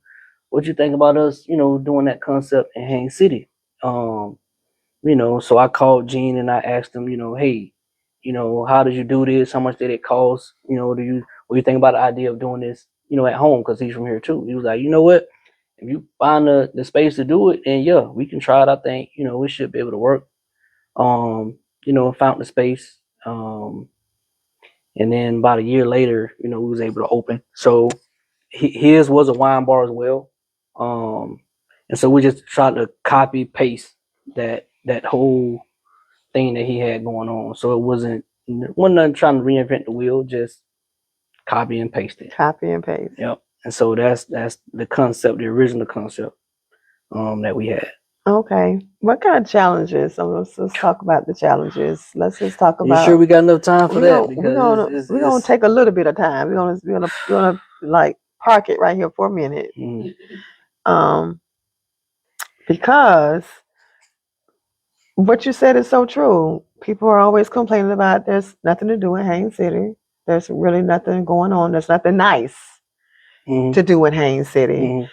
What you think about us, doing that concept in Haines City? So I called Gene and I asked him, hey, how did you do this? How much did it cost? What do you think about the idea of doing this, at home? Because he's from here too. He was like, you know what? If you find the space to do it, then yeah, we can try it. I think, we should be able to work. Found the space. And then about a year later, we was able to open. So his was a wine bar as well. And so we just tried to copy paste that whole thing that he had going on. So it wasn't nothing trying to reinvent the wheel, just copy and paste it. Copy and paste. Yep. And so that's the concept, the original concept that we had. Okay. What kind of challenges? So let's talk about the challenges. Let's just talk about. You sure we got enough time for that? Because we're gonna take a little bit of time. We're gonna like park it right here for a minute. Because what you said is so true. People are always complaining about there's nothing to do in Haines City. There's really nothing going on. There's nothing nice to do in Haines City.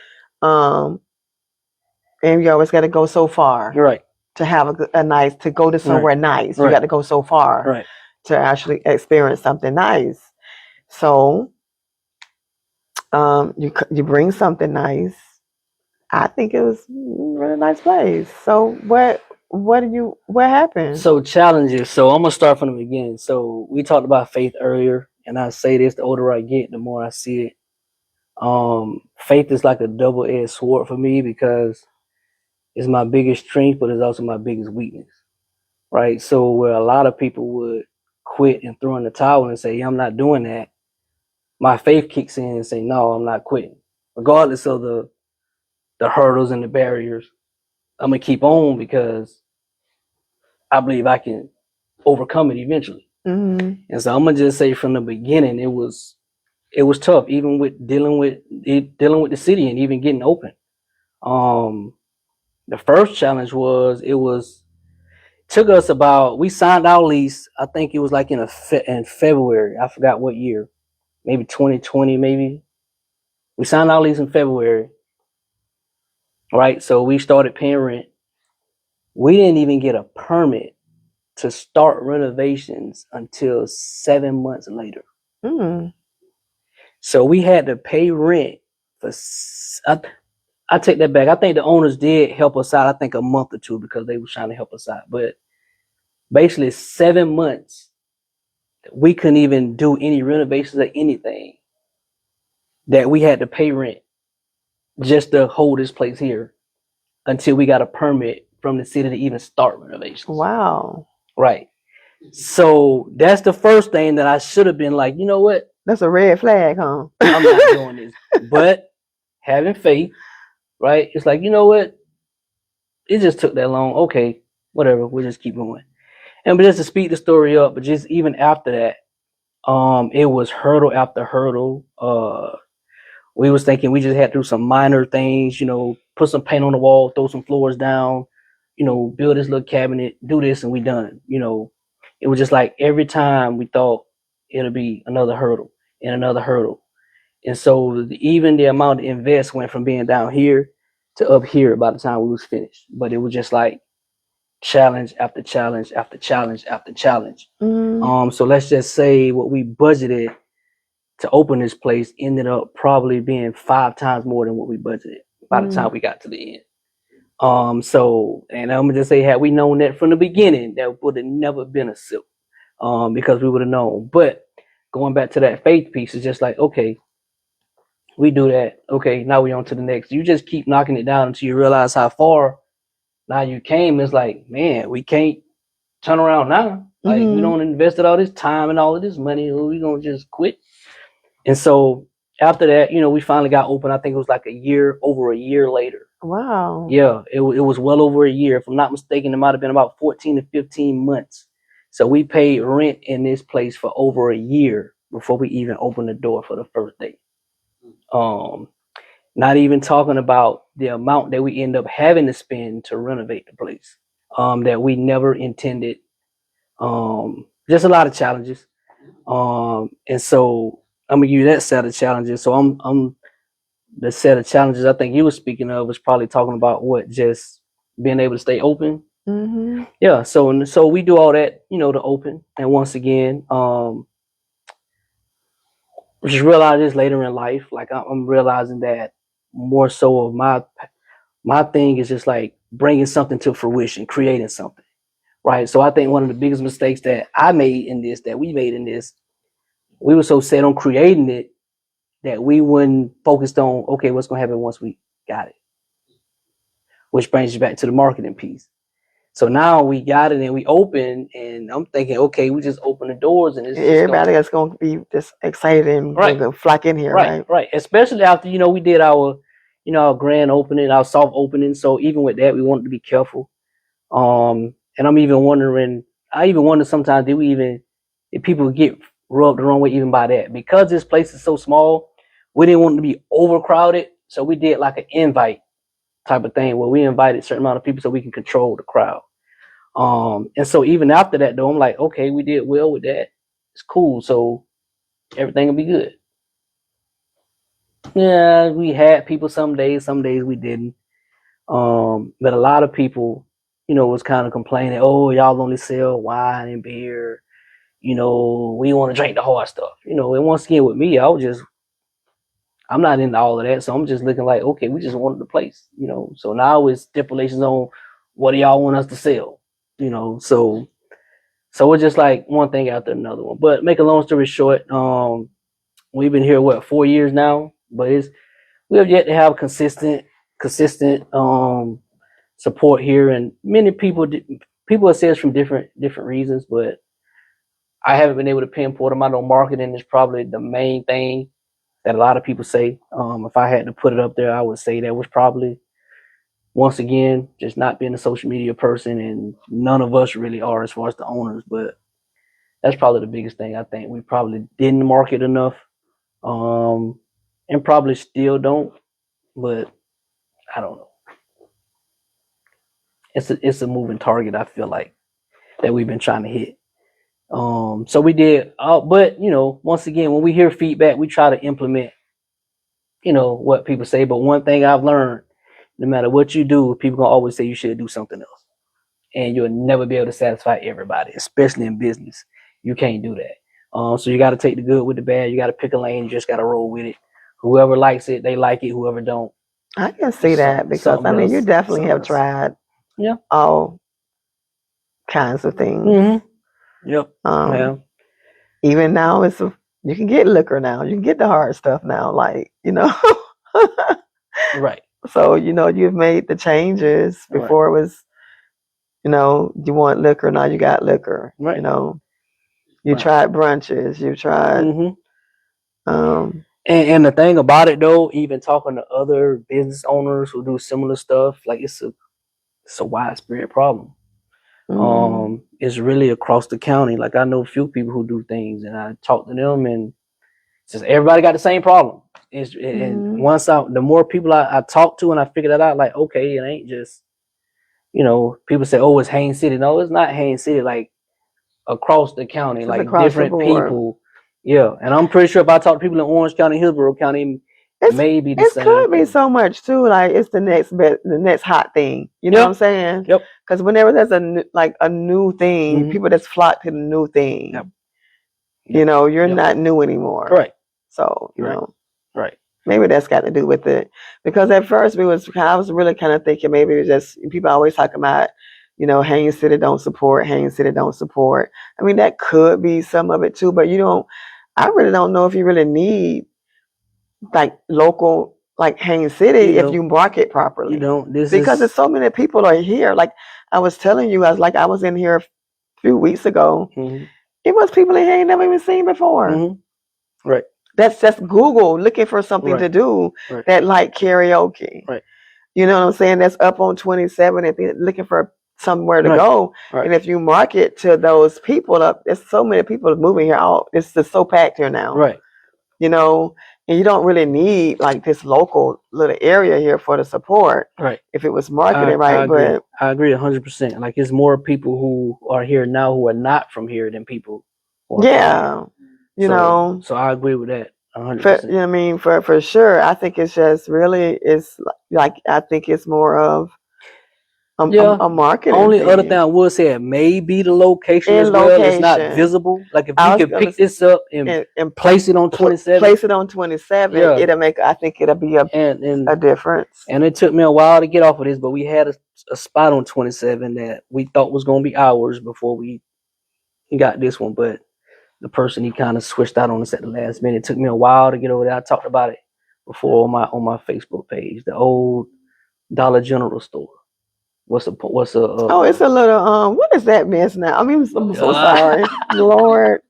And you always got to go so far, right, to have a nice, to go to somewhere nice. You got to go so far, to actually experience something nice. So, you bring something nice. I think it was a really nice place. So what happened? So challenges. So I'm gonna start from the beginning. So we talked about faith earlier, and I say this: the older I get, the more I see it. Faith is like a double-edged sword for me because it's my biggest strength, but it's also my biggest weakness, right? So where a lot of people would quit and throw in the towel and say, yeah, I'm not doing that, my faith kicks in and say, no, I'm not quitting. Regardless of the hurdles and the barriers, I'm going to keep on because I believe I can overcome it eventually. And so I'm going to just say from the beginning, it was tough, even with dealing with the city and even getting open. The first challenge took us about, we signed our lease, I think it was like in February. I forgot what year. Maybe 2020, maybe. We signed our lease in February. Right? So we started paying rent. We didn't even get a permit to start renovations until 7 months later. So we had to pay rent for, I take that back. I think the owners did help us out, I think a month or two, because they were trying to help us out. But basically 7 months, we couldn't even do any renovations or anything, that we had to pay rent just to hold this place here until we got a permit from the city to even start renovations. Wow. Right. So that's the first thing that I should have been like, you know what? That's a red flag, huh? I'm not doing this. But having faith, right? It's like, you know what? It just took that long. Okay, whatever. We'll just keep going. And but just to speed the story up, but just even after that, it was hurdle after hurdle. We was thinking we just had to do some minor things, put some paint on the wall, throw some floors down, build this little cabinet, do this, and we done. It was just like every time we thought it'll be another hurdle and another hurdle. And so even the amount of invest went from being down here to up here by the time we was finished. But it was just like challenge after challenge after challenge after challenge. So let's just say what we budgeted to open this place ended up probably being 5 times more than what we budgeted by the time we got to the end. So, and I'm gonna just say, had we known that from the beginning, that would have never been a silk, because we would have known. But going back to that faith piece, is just like, okay, we do that. Okay, now we on to the next. You just keep knocking it down until you realize how far now you came. It's like, man, we can't turn around now. Like, we don't invested all this time and all of this money. We gonna just quit. And so after that, we finally got open. I think it was like over a year later. Wow. Yeah, it was well over a year. If I'm not mistaken, it might have been about 14 to 15 months. So we paid rent in this place for over a year before we even opened the door for the first day. Not even talking about the amount that we end up having to spend to renovate the place, that we never intended. Just a lot of challenges. And so I'm gonna give you that set of challenges. So I'm the set of challenges I think you were speaking of was probably talking about what, just being able to stay open. Mm-hmm. Yeah, so we do all that, to open. And once again, just realize this later in life. Like I'm realizing that more so of my thing is just like bringing something to fruition, creating something, right? So I think one of the biggest mistakes that we made in this, we were so set on creating it that we wouldn't focused on, okay, what's gonna happen once we got it, which brings you back to the marketing piece. So now we got it and we open, and I'm thinking, okay, we just open the doors and it's just Everybody going that's going to be just excited and right, going to flock in here, right? right. Especially after we did our our grand opening, our soft opening. So even with that, we wanted to be careful. And I'm even wondering, I even wonder sometimes, did people get rubbed the wrong way even by that? Because this place is so small, we didn't want it to be overcrowded. So we did like an invite type of thing where we invited a certain amount of people so we can control the crowd. And so even after that though, I'm like, okay, we did well with that. It's cool. So everything will be good. Yeah, we had people some days we didn't. But a lot of people, was kind of complaining, oh, y'all only sell wine and beer. We want to drink the hard stuff. And once again with me, I'm not into all of that. So I'm just looking like, okay, we just wanted the place, So now it's stipulations on what do y'all want us to sell, So it's just like one thing after another one. But make a long story short, we've been here 4 years now, but we have yet to have consistent support here, and many people have said from different reasons, but I haven't been able to pinpoint them. I know marketing is probably the main thing that a lot of people say. If I had to put it up there, I would say that was probably, once again, just not being a social media person, and none of us really are as far as the owners, but that's probably the biggest thing. I think we probably didn't market enough, and probably still don't, but I don't know. It's a moving target. I feel like that we've been trying to hit. So we did, but once again, when we hear feedback, we try to implement, what people say. But one thing I've learned, no matter what you do, people gonna always say you should do something else, and you'll never be able to satisfy everybody, especially in business. You can't do that. So you got to take the good with the bad. You got to pick a lane. You just got to roll with it. Whoever likes it, they like it. Whoever don't, I can see that because something you else. definitely have tried Yeah. all kinds of things. Mm-hmm. Yep. Yeah. Even now, you can get liquor now. You can get the hard stuff now, Right. So you've made the changes. Before it was, you want liquor, now you got liquor. Right. You tried brunches. You tried. And the thing about it though, even talking to other business owners who do similar stuff, like it's a widespread problem. It's really across the county. Like I know a few people who do things, and I talk to them, and it's just everybody got the same problem. And once the more people I talk to, and I figure that out, like okay, it ain't just people say, oh, it's Haines City. No, it's not Haines City. Like across the county, like different people. Yeah, and I'm pretty sure if I talk to people in Orange County, Hillsborough County, maybe the same. It could be so much too. Like it's the next hot thing. You know what I'm saying? Yep. Because whenever there's a new thing, people just flock to the new thing. Yep. You're not new anymore. Right. So right. Maybe that's got to do with it. Because at first I was really kind of thinking maybe it was just people always talking about, Haines City don't support, Haines City don't support. I mean, that could be some of it too, but I really don't know if you really need like local, like Haines City, if you market properly. You don't. Because there's so many people are here. Like I was telling you, I was in here a few weeks ago. It was people in here ain't never even seen before. Right. That's just Google looking for something to do that like karaoke. Right. You know what I'm saying? That's up on 27 and looking for somewhere to go. Right. And if you market to those people there's so many people moving here out. It's just so packed here now. Right. And you don't really need like this local little area here for the support. Right. If it was marketed right. But I agree 100%. Like it's more people who are here now who are not from here than people who are from here. So I agree with that 100%. For sure. I think it's just really, it's like, I think it's more of a marketing Only thing. other thing I would say, it may be the location as well. It's not visible. Like if we could pick this up and place it on 27. Place it on 27, it'll make, I think it'll be a difference. And it took me a while to get off of this, but we had a spot on 27 that we thought was going to be ours before we got this one. But the person, he kind of switched out on us at the last minute. It took me a while to get over there. I talked about it before on my Facebook page. The old Dollar General store. What's a oh, it's a little what is that mess now? I mean, I'm so sorry. Lord.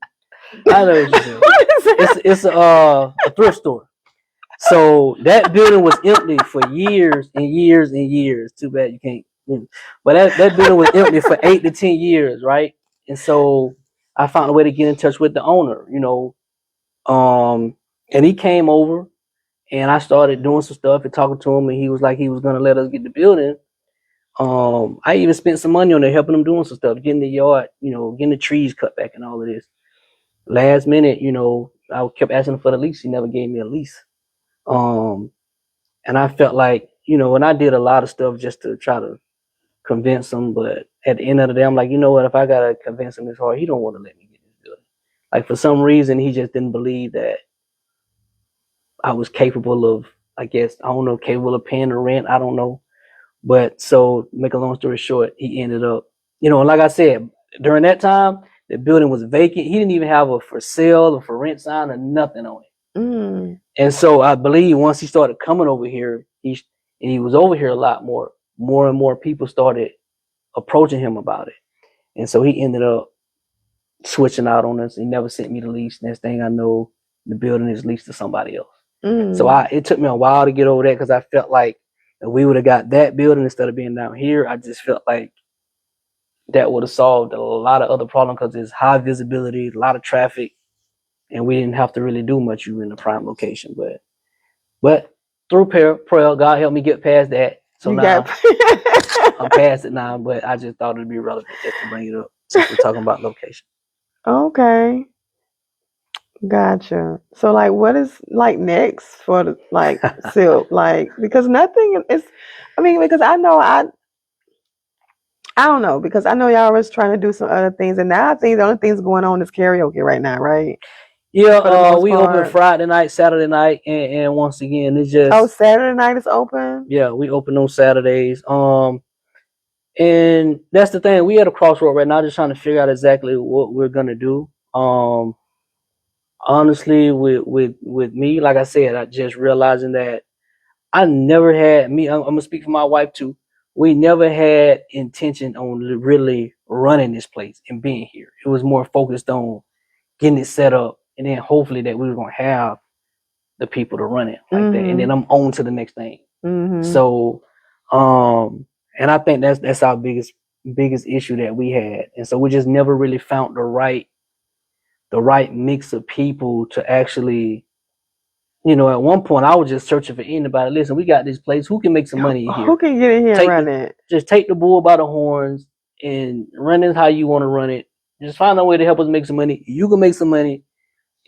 I know what you're saying. It's a thrift store. So that building was empty for years and years and years. Too bad you can't. But that building was empty for 8 to 10 years, right? And so I found a way to get in touch with the owner, and he came over, and I started doing some stuff and talking to him, and he was like he was gonna let us get the building. I even spent some money on it, helping him doing some stuff, getting the yard, getting the trees cut back and all of this. Last minute, I kept asking him for the lease. He never gave me a lease. And I felt like, and I did a lot of stuff just to try to convince him. But at the end of the day, I'm like, you know what? If I gotta convince him this hard, he don't want to let me get this building. Like for some reason, he just didn't believe that I was capable of, I guess, I don't know, capable of paying the rent. I don't know. But so, make a long story short, he ended up, like I said, during that time, the building was vacant. He didn't even have a for sale or for rent sign or nothing on it. Mm. And so I believe once he started coming over here, he was over here a lot more and more people started approaching him about it. And so he ended up switching out on us. He never sent me the lease. Next thing I know, the building is leased to somebody else. Mm. So it took me a while to get over that because I felt like if we would have got that building instead of being down here, I just felt like that would have solved a lot of other problems because there's high visibility, a lot of traffic, and we didn't have to really do much. You were in the prime location, but through prayer, God helped me get past that. So now I'm past it now, but I just thought it'd be relevant just to bring it up since we're talking about location. Okay. Gotcha. So like what is like next for the Silk? Because nothing is because I know I don't know, because I know y'all was trying to do some other things, and now I think the only things going on is karaoke right now, right? Yeah, we open Friday night, Saturday night, and once again, it's just Saturday night is open. Yeah, we open on Saturdays. And that's the thing. We at a crossroad right now, just trying to figure out exactly what we're gonna do. Honestly, with me, like I said, I just realizing that I never had I'm gonna speak for my wife too. We never had intention on really running this place and being here. It was more focused on getting it set up, and then hopefully that we were gonna have the people to run it like that, and then I'm on to the next thing. Mm-hmm. So, and I think that's our biggest issue that we had, and so we just never really found the right mix of people to actually. At one point I was just searching for anybody. Listen, we got this place. Who can make some money in here? Who can get in here and run it? Just take the bull by the horns and run it how you want to run it. Just find a way to help us make some money. You can make some money,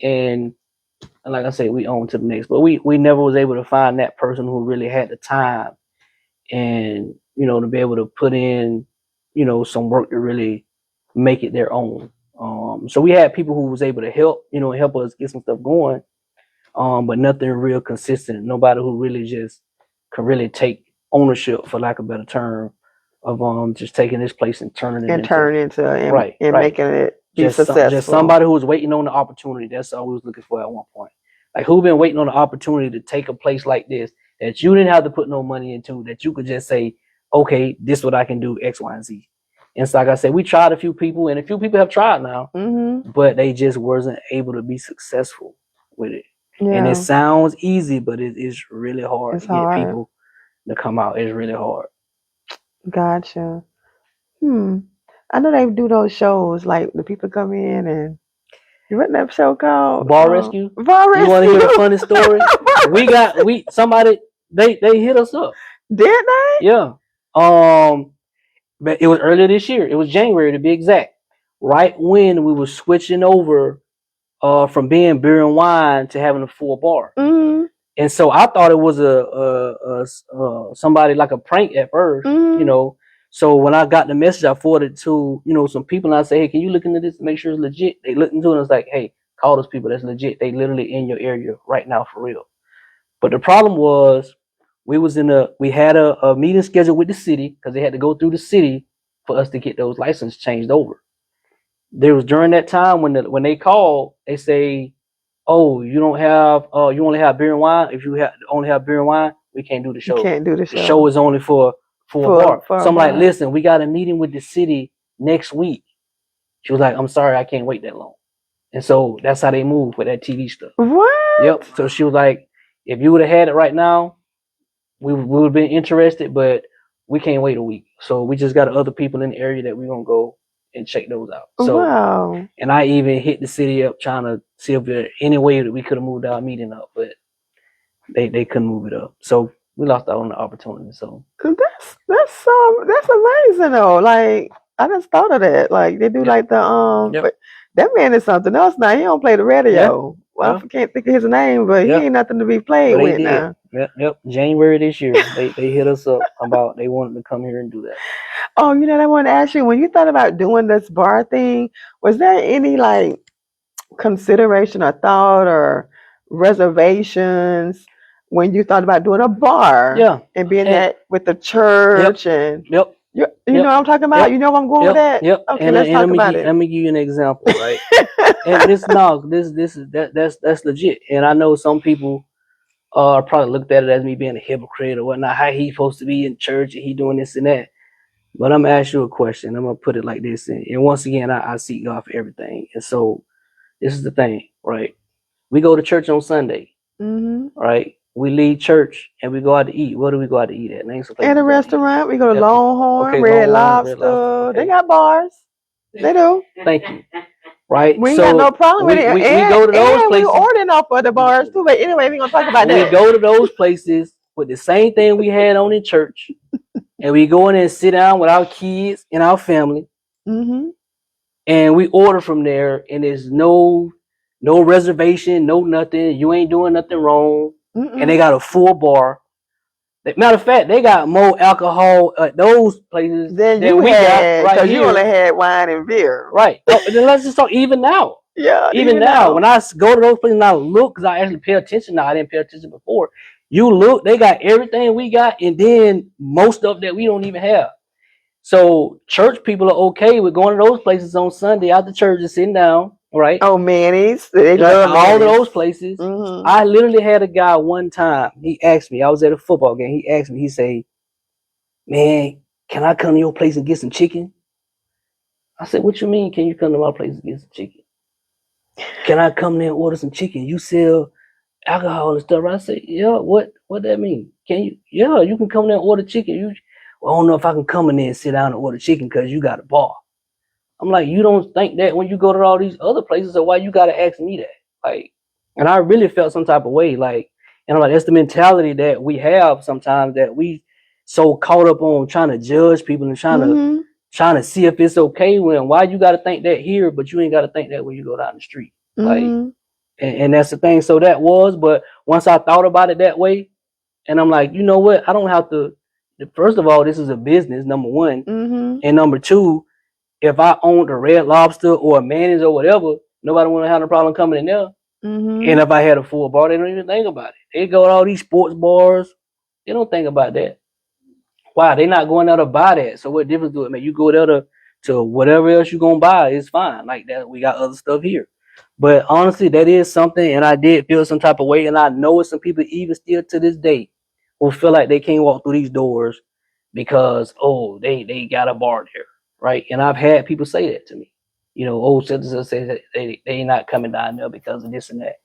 and like I said, we own to the next. But we never was able to find that person who really had the time and to be able to put in some work to really make it their own. So we had people who was able to help us get some stuff going. But nothing real consistent. Nobody who really just can really take ownership, for lack of a better term, of just taking this place and turning it into making it be successful. Just somebody who was waiting on the opportunity. That's all we was looking for at one point. Like who been waiting on the opportunity to take a place like this that you didn't have to put no money into, that you could just say, okay, this is what I can do, X, Y, and Z. And so like I said, we tried a few people, and a few people have tried now, but they just wasn't able to be successful with it. Yeah. And it sounds easy, but it is really hard to get people to come out. It's really hard. Gotcha. I know they do those shows, like the people come in and what's that show called? Bar Rescue. Bar Rescue. You want to hear a funny story? Somebody they hit us up. Did they? Yeah. But it was earlier this year. It was January to be exact. Right when we were switching over from being beer and wine to having a full bar. Mm-hmm. And so I thought it was a somebody like a prank at first, So when I got the message, I forwarded to, some people, and I say, hey, can you look into this to make sure it's legit? They looked into it and it's like, hey, call those people. That's legit. They literally in your area right now for real. But the problem was we had a meeting scheduled with the city because they had to go through the city for us to get those licenses changed over. There was during that time when they called, they say, oh, you only have beer and wine. If you only have beer and wine, we can't do the You show. can't do the The show is only for a bar. For So a I'm like, bar. listen, we got a meeting with the city next week. She was like, I'm sorry, I can't wait that long. And so that's how they move with that TV stuff. What? Yep. So she was like, if you would have had it right now, we would have been interested, but we can't wait a week. So we just got other people in the area that we're gonna go and check those out. So, wow. and I even hit the city up trying to see if there any way that we could have moved our meeting up, but they couldn't move it up. So we lost out on the opportunity. So That's amazing though. Like I just thought of that. Like they do like the Yep. but that man is something else now. He don't play the radio. Well, Yeah. I can't think of his name, but he ain't nothing to be played But they with did. now. Yep. January this year, they hit us up about they wanted to come here and do that. Oh, I wanted to ask you, when you thought about doing this bar thing, was there any like consideration or thought or reservations when you thought about doing a bar? Yeah. And being that with the church and Yep. you know what I'm talking about? Yep. You know where I'm going with that? Yep. Okay, let's talk about it. Let me give you an example, right? And this is that's legit. And I know some people probably looked at it as me being a hypocrite or whatnot. How he supposed to be in church and he doing this and that. But I'm gonna ask you a question. I'm gonna put it like this. And once again, I seek God for everything. And so this is the thing, right? We go to church on Sunday, right? We leave church and we go out to eat. Where do we go out to eat at? Name some places. In a restaurant, we go to Longhorn, Okay, Red Longhorn, Red Lobster. Lobster. They got bars. They do. Thank you. Right? We ain't got no problem with it. We go to those and places. we ordering off of the bars too. But anyway, we're gonna talk about that. We go to those places with the same thing we had on in church, and we go in and sit down with our kids and our family, and we order from there, and there's no reservation, no nothing. You ain't doing nothing wrong, and they got a full bar. Matter of fact, they got more alcohol at those places than we had, got right because here. you only had wine and beer. Right. Then let's just talk even now. Yeah. Even now, when I go to those places and I look, because I actually pay attention now, I didn't pay attention before. You look, they got everything we got, and then most of that we don't even have. So church people are okay with going to those places on Sunday after church and sitting down, right? Oh, Manny's. They love all of those places. I literally had a guy one time, he asked me, I was at a football game, he asked me, he say, man, can I come to your place and get some chicken? I said, what you mean, can you come to my place and get some chicken? Can I come there and order some chicken? You sell alcohol and stuff, right? I said, yeah, what that mean? Can you? Yeah, you can come there and order chicken. I don't know if I can come in there and sit down and order chicken because you got a bar. I'm like, you don't think that when you go to all these other places, so why you gotta ask me that? Like, and I really felt some type of way, like, and I'm like, that's the mentality that we have sometimes, that we so caught up on trying to judge people and trying to see if it's okay. When why you gotta think that here, but you ain't gotta think that when you go down the street. Like, and that's the thing. So that was, but once I thought about it that way, and I'm like, you know what? I don't have to. First of all, this is a business, number one, and number two, if I owned a Red Lobster or a Manny's or whatever, nobody wouldn't have a problem coming in there. And if I had a full bar, they don't even think about it. They go to all these sports bars, they don't think about that. Why? They not going there to buy that. So what difference do it make? You go there to whatever else you gonna buy, it's fine. Like that, we got other stuff here. But honestly, that is something, and I did feel some type of way, and I know some people even still to this day who feel like they can't walk through these doors because they got a bar there, right? And I've had people say that to me. Old citizens say that they not coming down there because of this and that,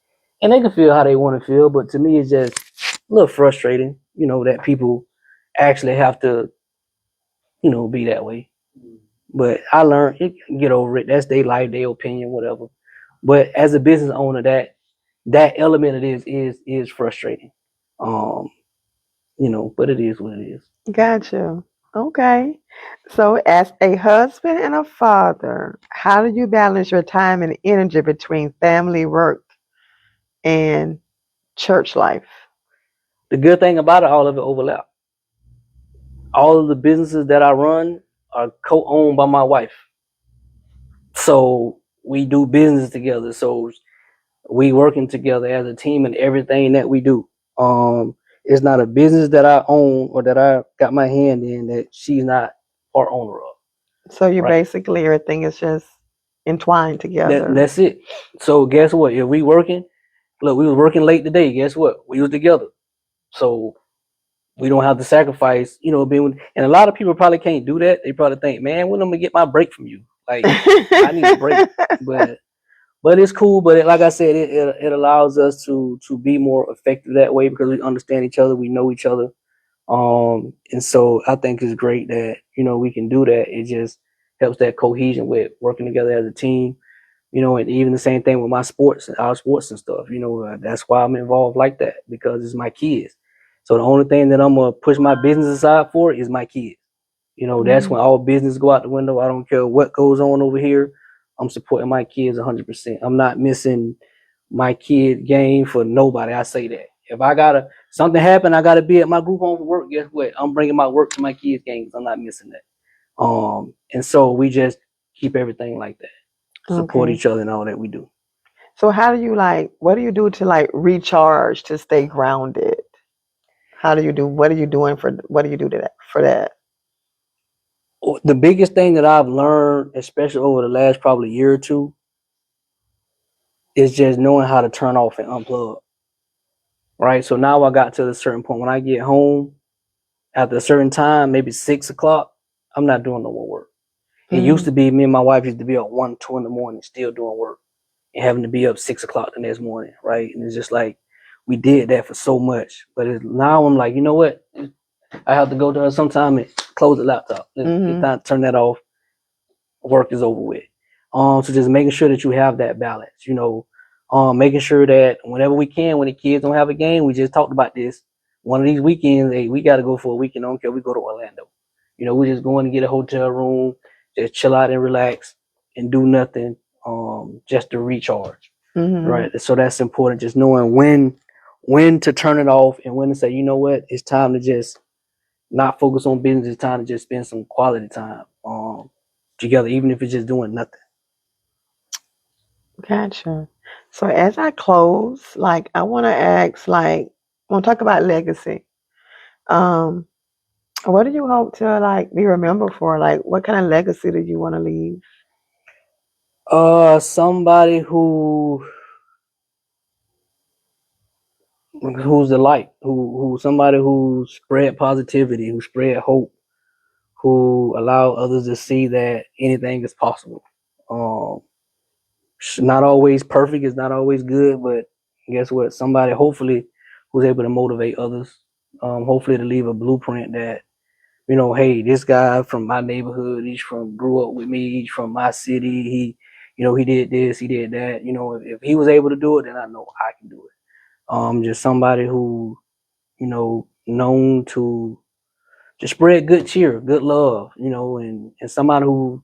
and they can feel how they want to feel. But to me, it's just a little frustrating, that people actually have to, be that way. But I learned, get over it. That's their life, their opinion, whatever. But as a business owner, that element of this is frustrating. But it is what it is. Gotcha. Okay. So, as a husband and a father, how do you balance your time and energy between family, work, and church life? The good thing about it, all of it overlap. all of the businesses that I run are co-owned by my wife. So we do business together. So we working together as a team in everything that we do. It's not a business that I own or that I got my hand in that she's not part owner of. So you Right. basically everything is just entwined together. That's it. So guess what? If we working, look, we was working late today. Guess what? We was together. So we don't have to sacrifice, being. And a lot of people probably can't do that. They probably think, man, when am I gonna get my break from you? Like, I need a break. But it's cool. But like I said, it allows us to be more effective that way because we understand each other, we know each other. And so I think it's great that we can do that. It just helps that cohesion with working together as a team. And even the same thing with our sports and stuff. That's why I'm involved like that because it's my kids. So the only thing that I'm gonna push my business aside for is my kids. That's when all business go out the window. I don't care what goes on over here. I'm supporting my kids 100%. I'm not missing my kid game for nobody. I say that. If I gotta something happen, I gotta be at my group home for work. Guess what? I'm bringing my work to my kids' games. I'm not missing that. And so we just keep everything like that. Support Okay. each other in all that we do. So how do you what do you do to recharge to stay grounded? What are you doing what do you do to that for that? The biggest thing that I've learned, especially over the last probably year or two, is just knowing how to turn off and unplug. Right. So now I got to a certain point when I get home after a certain time, maybe 6 o'clock, I'm not doing no more work. It used to be me and my wife used to be up 1, 2 in the morning still doing work and having to be up 6 o'clock the next morning, right? And it's just like we did that for so much. But now I'm like, you know what? I have to go to her sometime and close the laptop. It's time to turn that off. Work is over with. So just making sure that you have that balance, making sure that whenever we can, when the kids don't have a game, we just talked about this. One of these weekends, hey, we got to go for a weekend. I don't care. We go to Orlando. We're just going to get a hotel room, just chill out and relax and do nothing, just to recharge. Right. So that's important. Just knowing when to turn it off and when to say, you know what, it's time to just not focus on business. It's time to just spend some quality time together, even if it's just doing nothing. Gotcha. So as I close, I want to ask, I want to talk about legacy. Um, what do you hope to be remembered for? What kind of legacy do you want to leave? Somebody who's the light, who somebody who spread positivity, who spread hope, who allow others to see that anything is possible. Um, not always perfect, it's not always good, but guess what? Somebody hopefully who's able to motivate others. Hopefully to leave a blueprint that hey, this guy from my neighborhood, grew up with me, he's from my city, he did this, he did that. If he was able to do it, then I know I can do it. Just somebody who, known to just spread good cheer, good love, and somebody who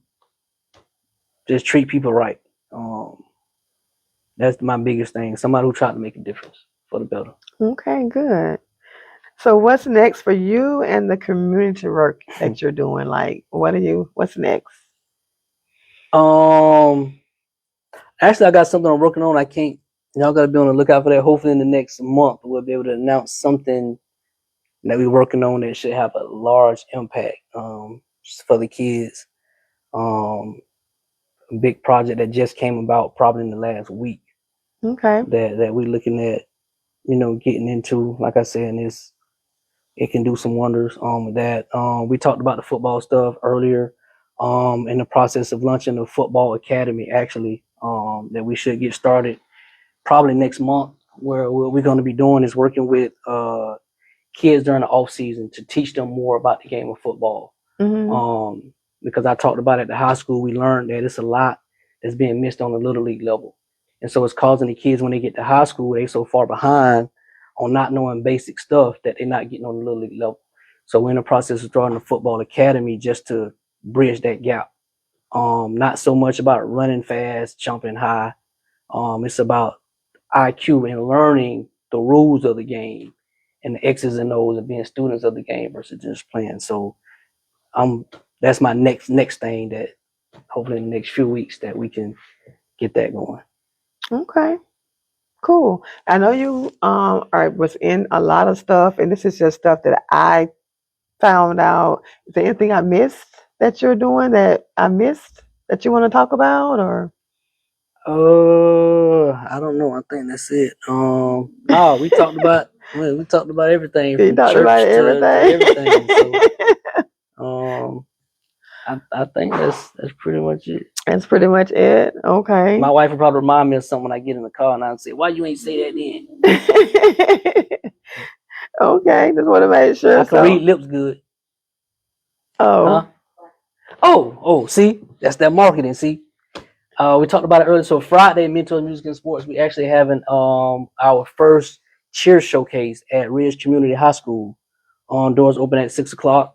just treat people right. That's my biggest thing. Somebody who tried to make a difference for the better. Okay, good. So what's next for you and the community work that you're doing? What's next? um, Actually, I got something I'm working on. I can't. Y'all got to be on the lookout for that. Hopefully, in the next month, we'll be able to announce something that we're working on that should have a large impact for the kids. A big project that just came about probably in the last week Okay. that we're looking at, getting into. Like I said, and it can do some wonders with that. We talked about the football stuff earlier. In the process of launching the football academy, actually, that we should get started probably next month. Where what we're going to be doing is working with kids during the off season to teach them more about the game of football. Mm-hmm. Because I talked about at the high school, we learned that it's a lot that's being missed on the little league level, and so it's causing the kids when they get to high school, they so far behind on not knowing basic stuff that they're not getting on the little league level. So we're in the process of starting a football academy just to bridge that gap. Not so much about running fast, jumping high. It's about IQ and learning the rules of the game and the X's and O's and being students of the game versus just playing. So that's my next thing that hopefully in the next few weeks that we can get that going. Okay. Cool. I know you was in a lot of stuff, and this is just stuff that I found out. Is there anything I missed that you're doing that I missed that you want to talk about, or? I don't know. I think that's it. No, we talked about everything You from talked about church to everything. everything. So, I think that's pretty much it. That's pretty much it. Okay. My wife will probably remind me of something when I get in the car, and I'll say, "Why you ain't say that then?" Okay, just want to make sure. I can read lips good. Oh. Huh? Oh, see, that's that marketing. See, we talked about it earlier. So Friday, Mentor Music and Sports, we actually having our first cheer showcase at Ridge Community High School. Doors open at 6:00.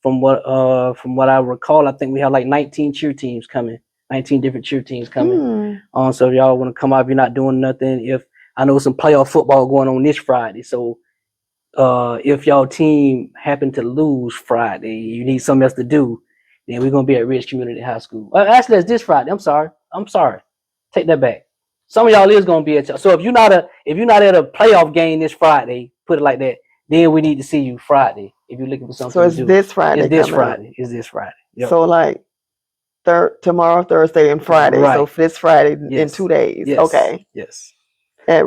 From what I recall, I think we have like 19 cheer teams coming. 19 different cheer teams coming. So if y'all want to come out, if you're not doing nothing, if I know some playoff football going on this Friday, so if y'all team happen to lose Friday, you need something else to do, then we're gonna be at Ridge Community High School. Actually, it's this Friday. I'm sorry. Take that back. Some of y'all is gonna be at. So if you're not at a playoff game this Friday, put it like that. Then we need to see you Friday if you're looking for something. So it's to do. This Friday. It's this Friday. It's this Friday. Yep. So like tomorrow, Thursday, and Friday. Right. So this Friday in 2 days. Yes. Okay. Yes. At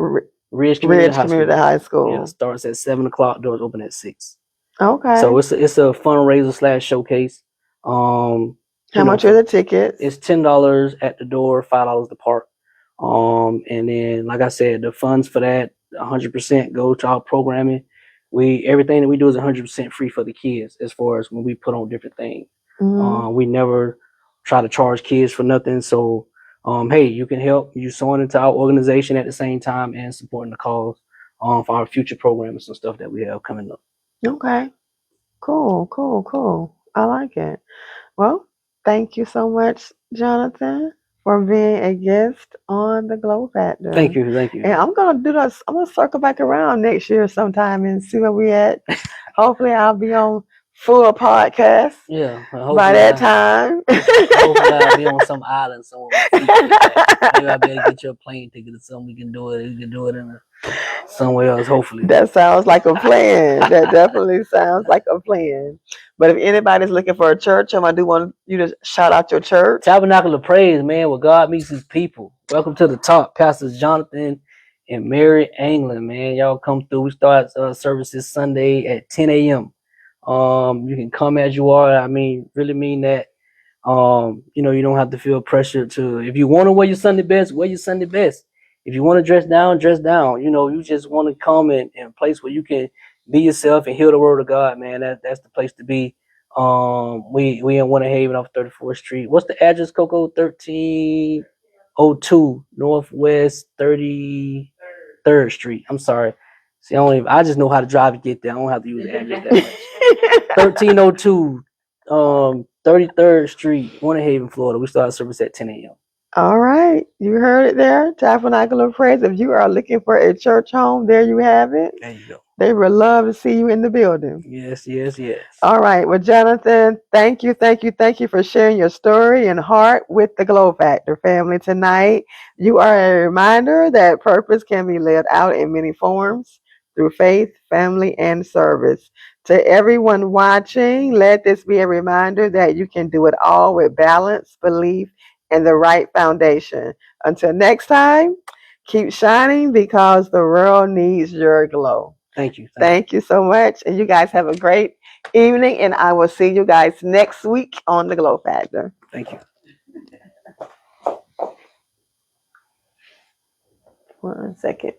Ridge Community High School. Yeah, starts at 7:00. Doors open at 6. Okay. So it's a fundraiser / showcase. How much are the tickets? It's $10 at the door, $5 to park. And then, like I said, the funds for that 100% go to our programming. Everything that we do is 100% free for the kids as far as when we put on different things. We never try to charge kids for nothing. So, hey, you can help you sewing into our organization at the same time and supporting the cause for our future programs and stuff that we have coming up. Okay. Cool. I like it. Well, thank you so much, Jonathan, for being a guest on the Glow Factor. Thank you. And I'm gonna do this. I'm gonna circle back around next year sometime and see where we at. Hopefully, I'll be on full podcast. Yeah. By that time. Hopefully, I'll be on some island somewhere. Maybe I'll be able to get you a plane ticket or something. We can do it. We can do it somewhere else, hopefully. That sounds like a plan. That definitely sounds like a plan. But if anybody's looking for a church, I do want you to shout out your church. Tabernacle of Praise, man, where God meets his people. Welcome to the top. Pastors Jonathan and Mary Anglin, man. Y'all come through. We start services Sunday at 10 a.m. You can come as you are. I mean, really mean that. You don't have to feel pressure to, if you want to wear your Sunday best, wear your Sunday best. If you want to dress down, dress down. You just want to come in a place where you can be yourself and hear the word of God, man. That's the place to be. We in Winter Haven off 34th Street. What's the address, Coco? 1302 Northwest 33rd Street. I'm sorry. See, I just know how to drive and get there. I don't have to use the address that much. 1302 33rd Street, Winter Haven, Florida. We start service at 10 a.m. All right. You heard it there. Tabernacle of Praise. If you are looking for a church home, there you have it. There you go. They would love to see you in the building. Yes. All right. Well, Jonathan, thank you for sharing your story and heart with the Glow Factor family tonight. You are a reminder that purpose can be lived out in many forms through faith, family, and service. To everyone watching, let this be a reminder that you can do it all with balance, belief, and the right foundation. Until next time, keep shining because the world needs your glow. Thank you. Thank you so much. And you guys have a great evening. And I will see you guys next week on the Glow Factor. Thank you. 1 second.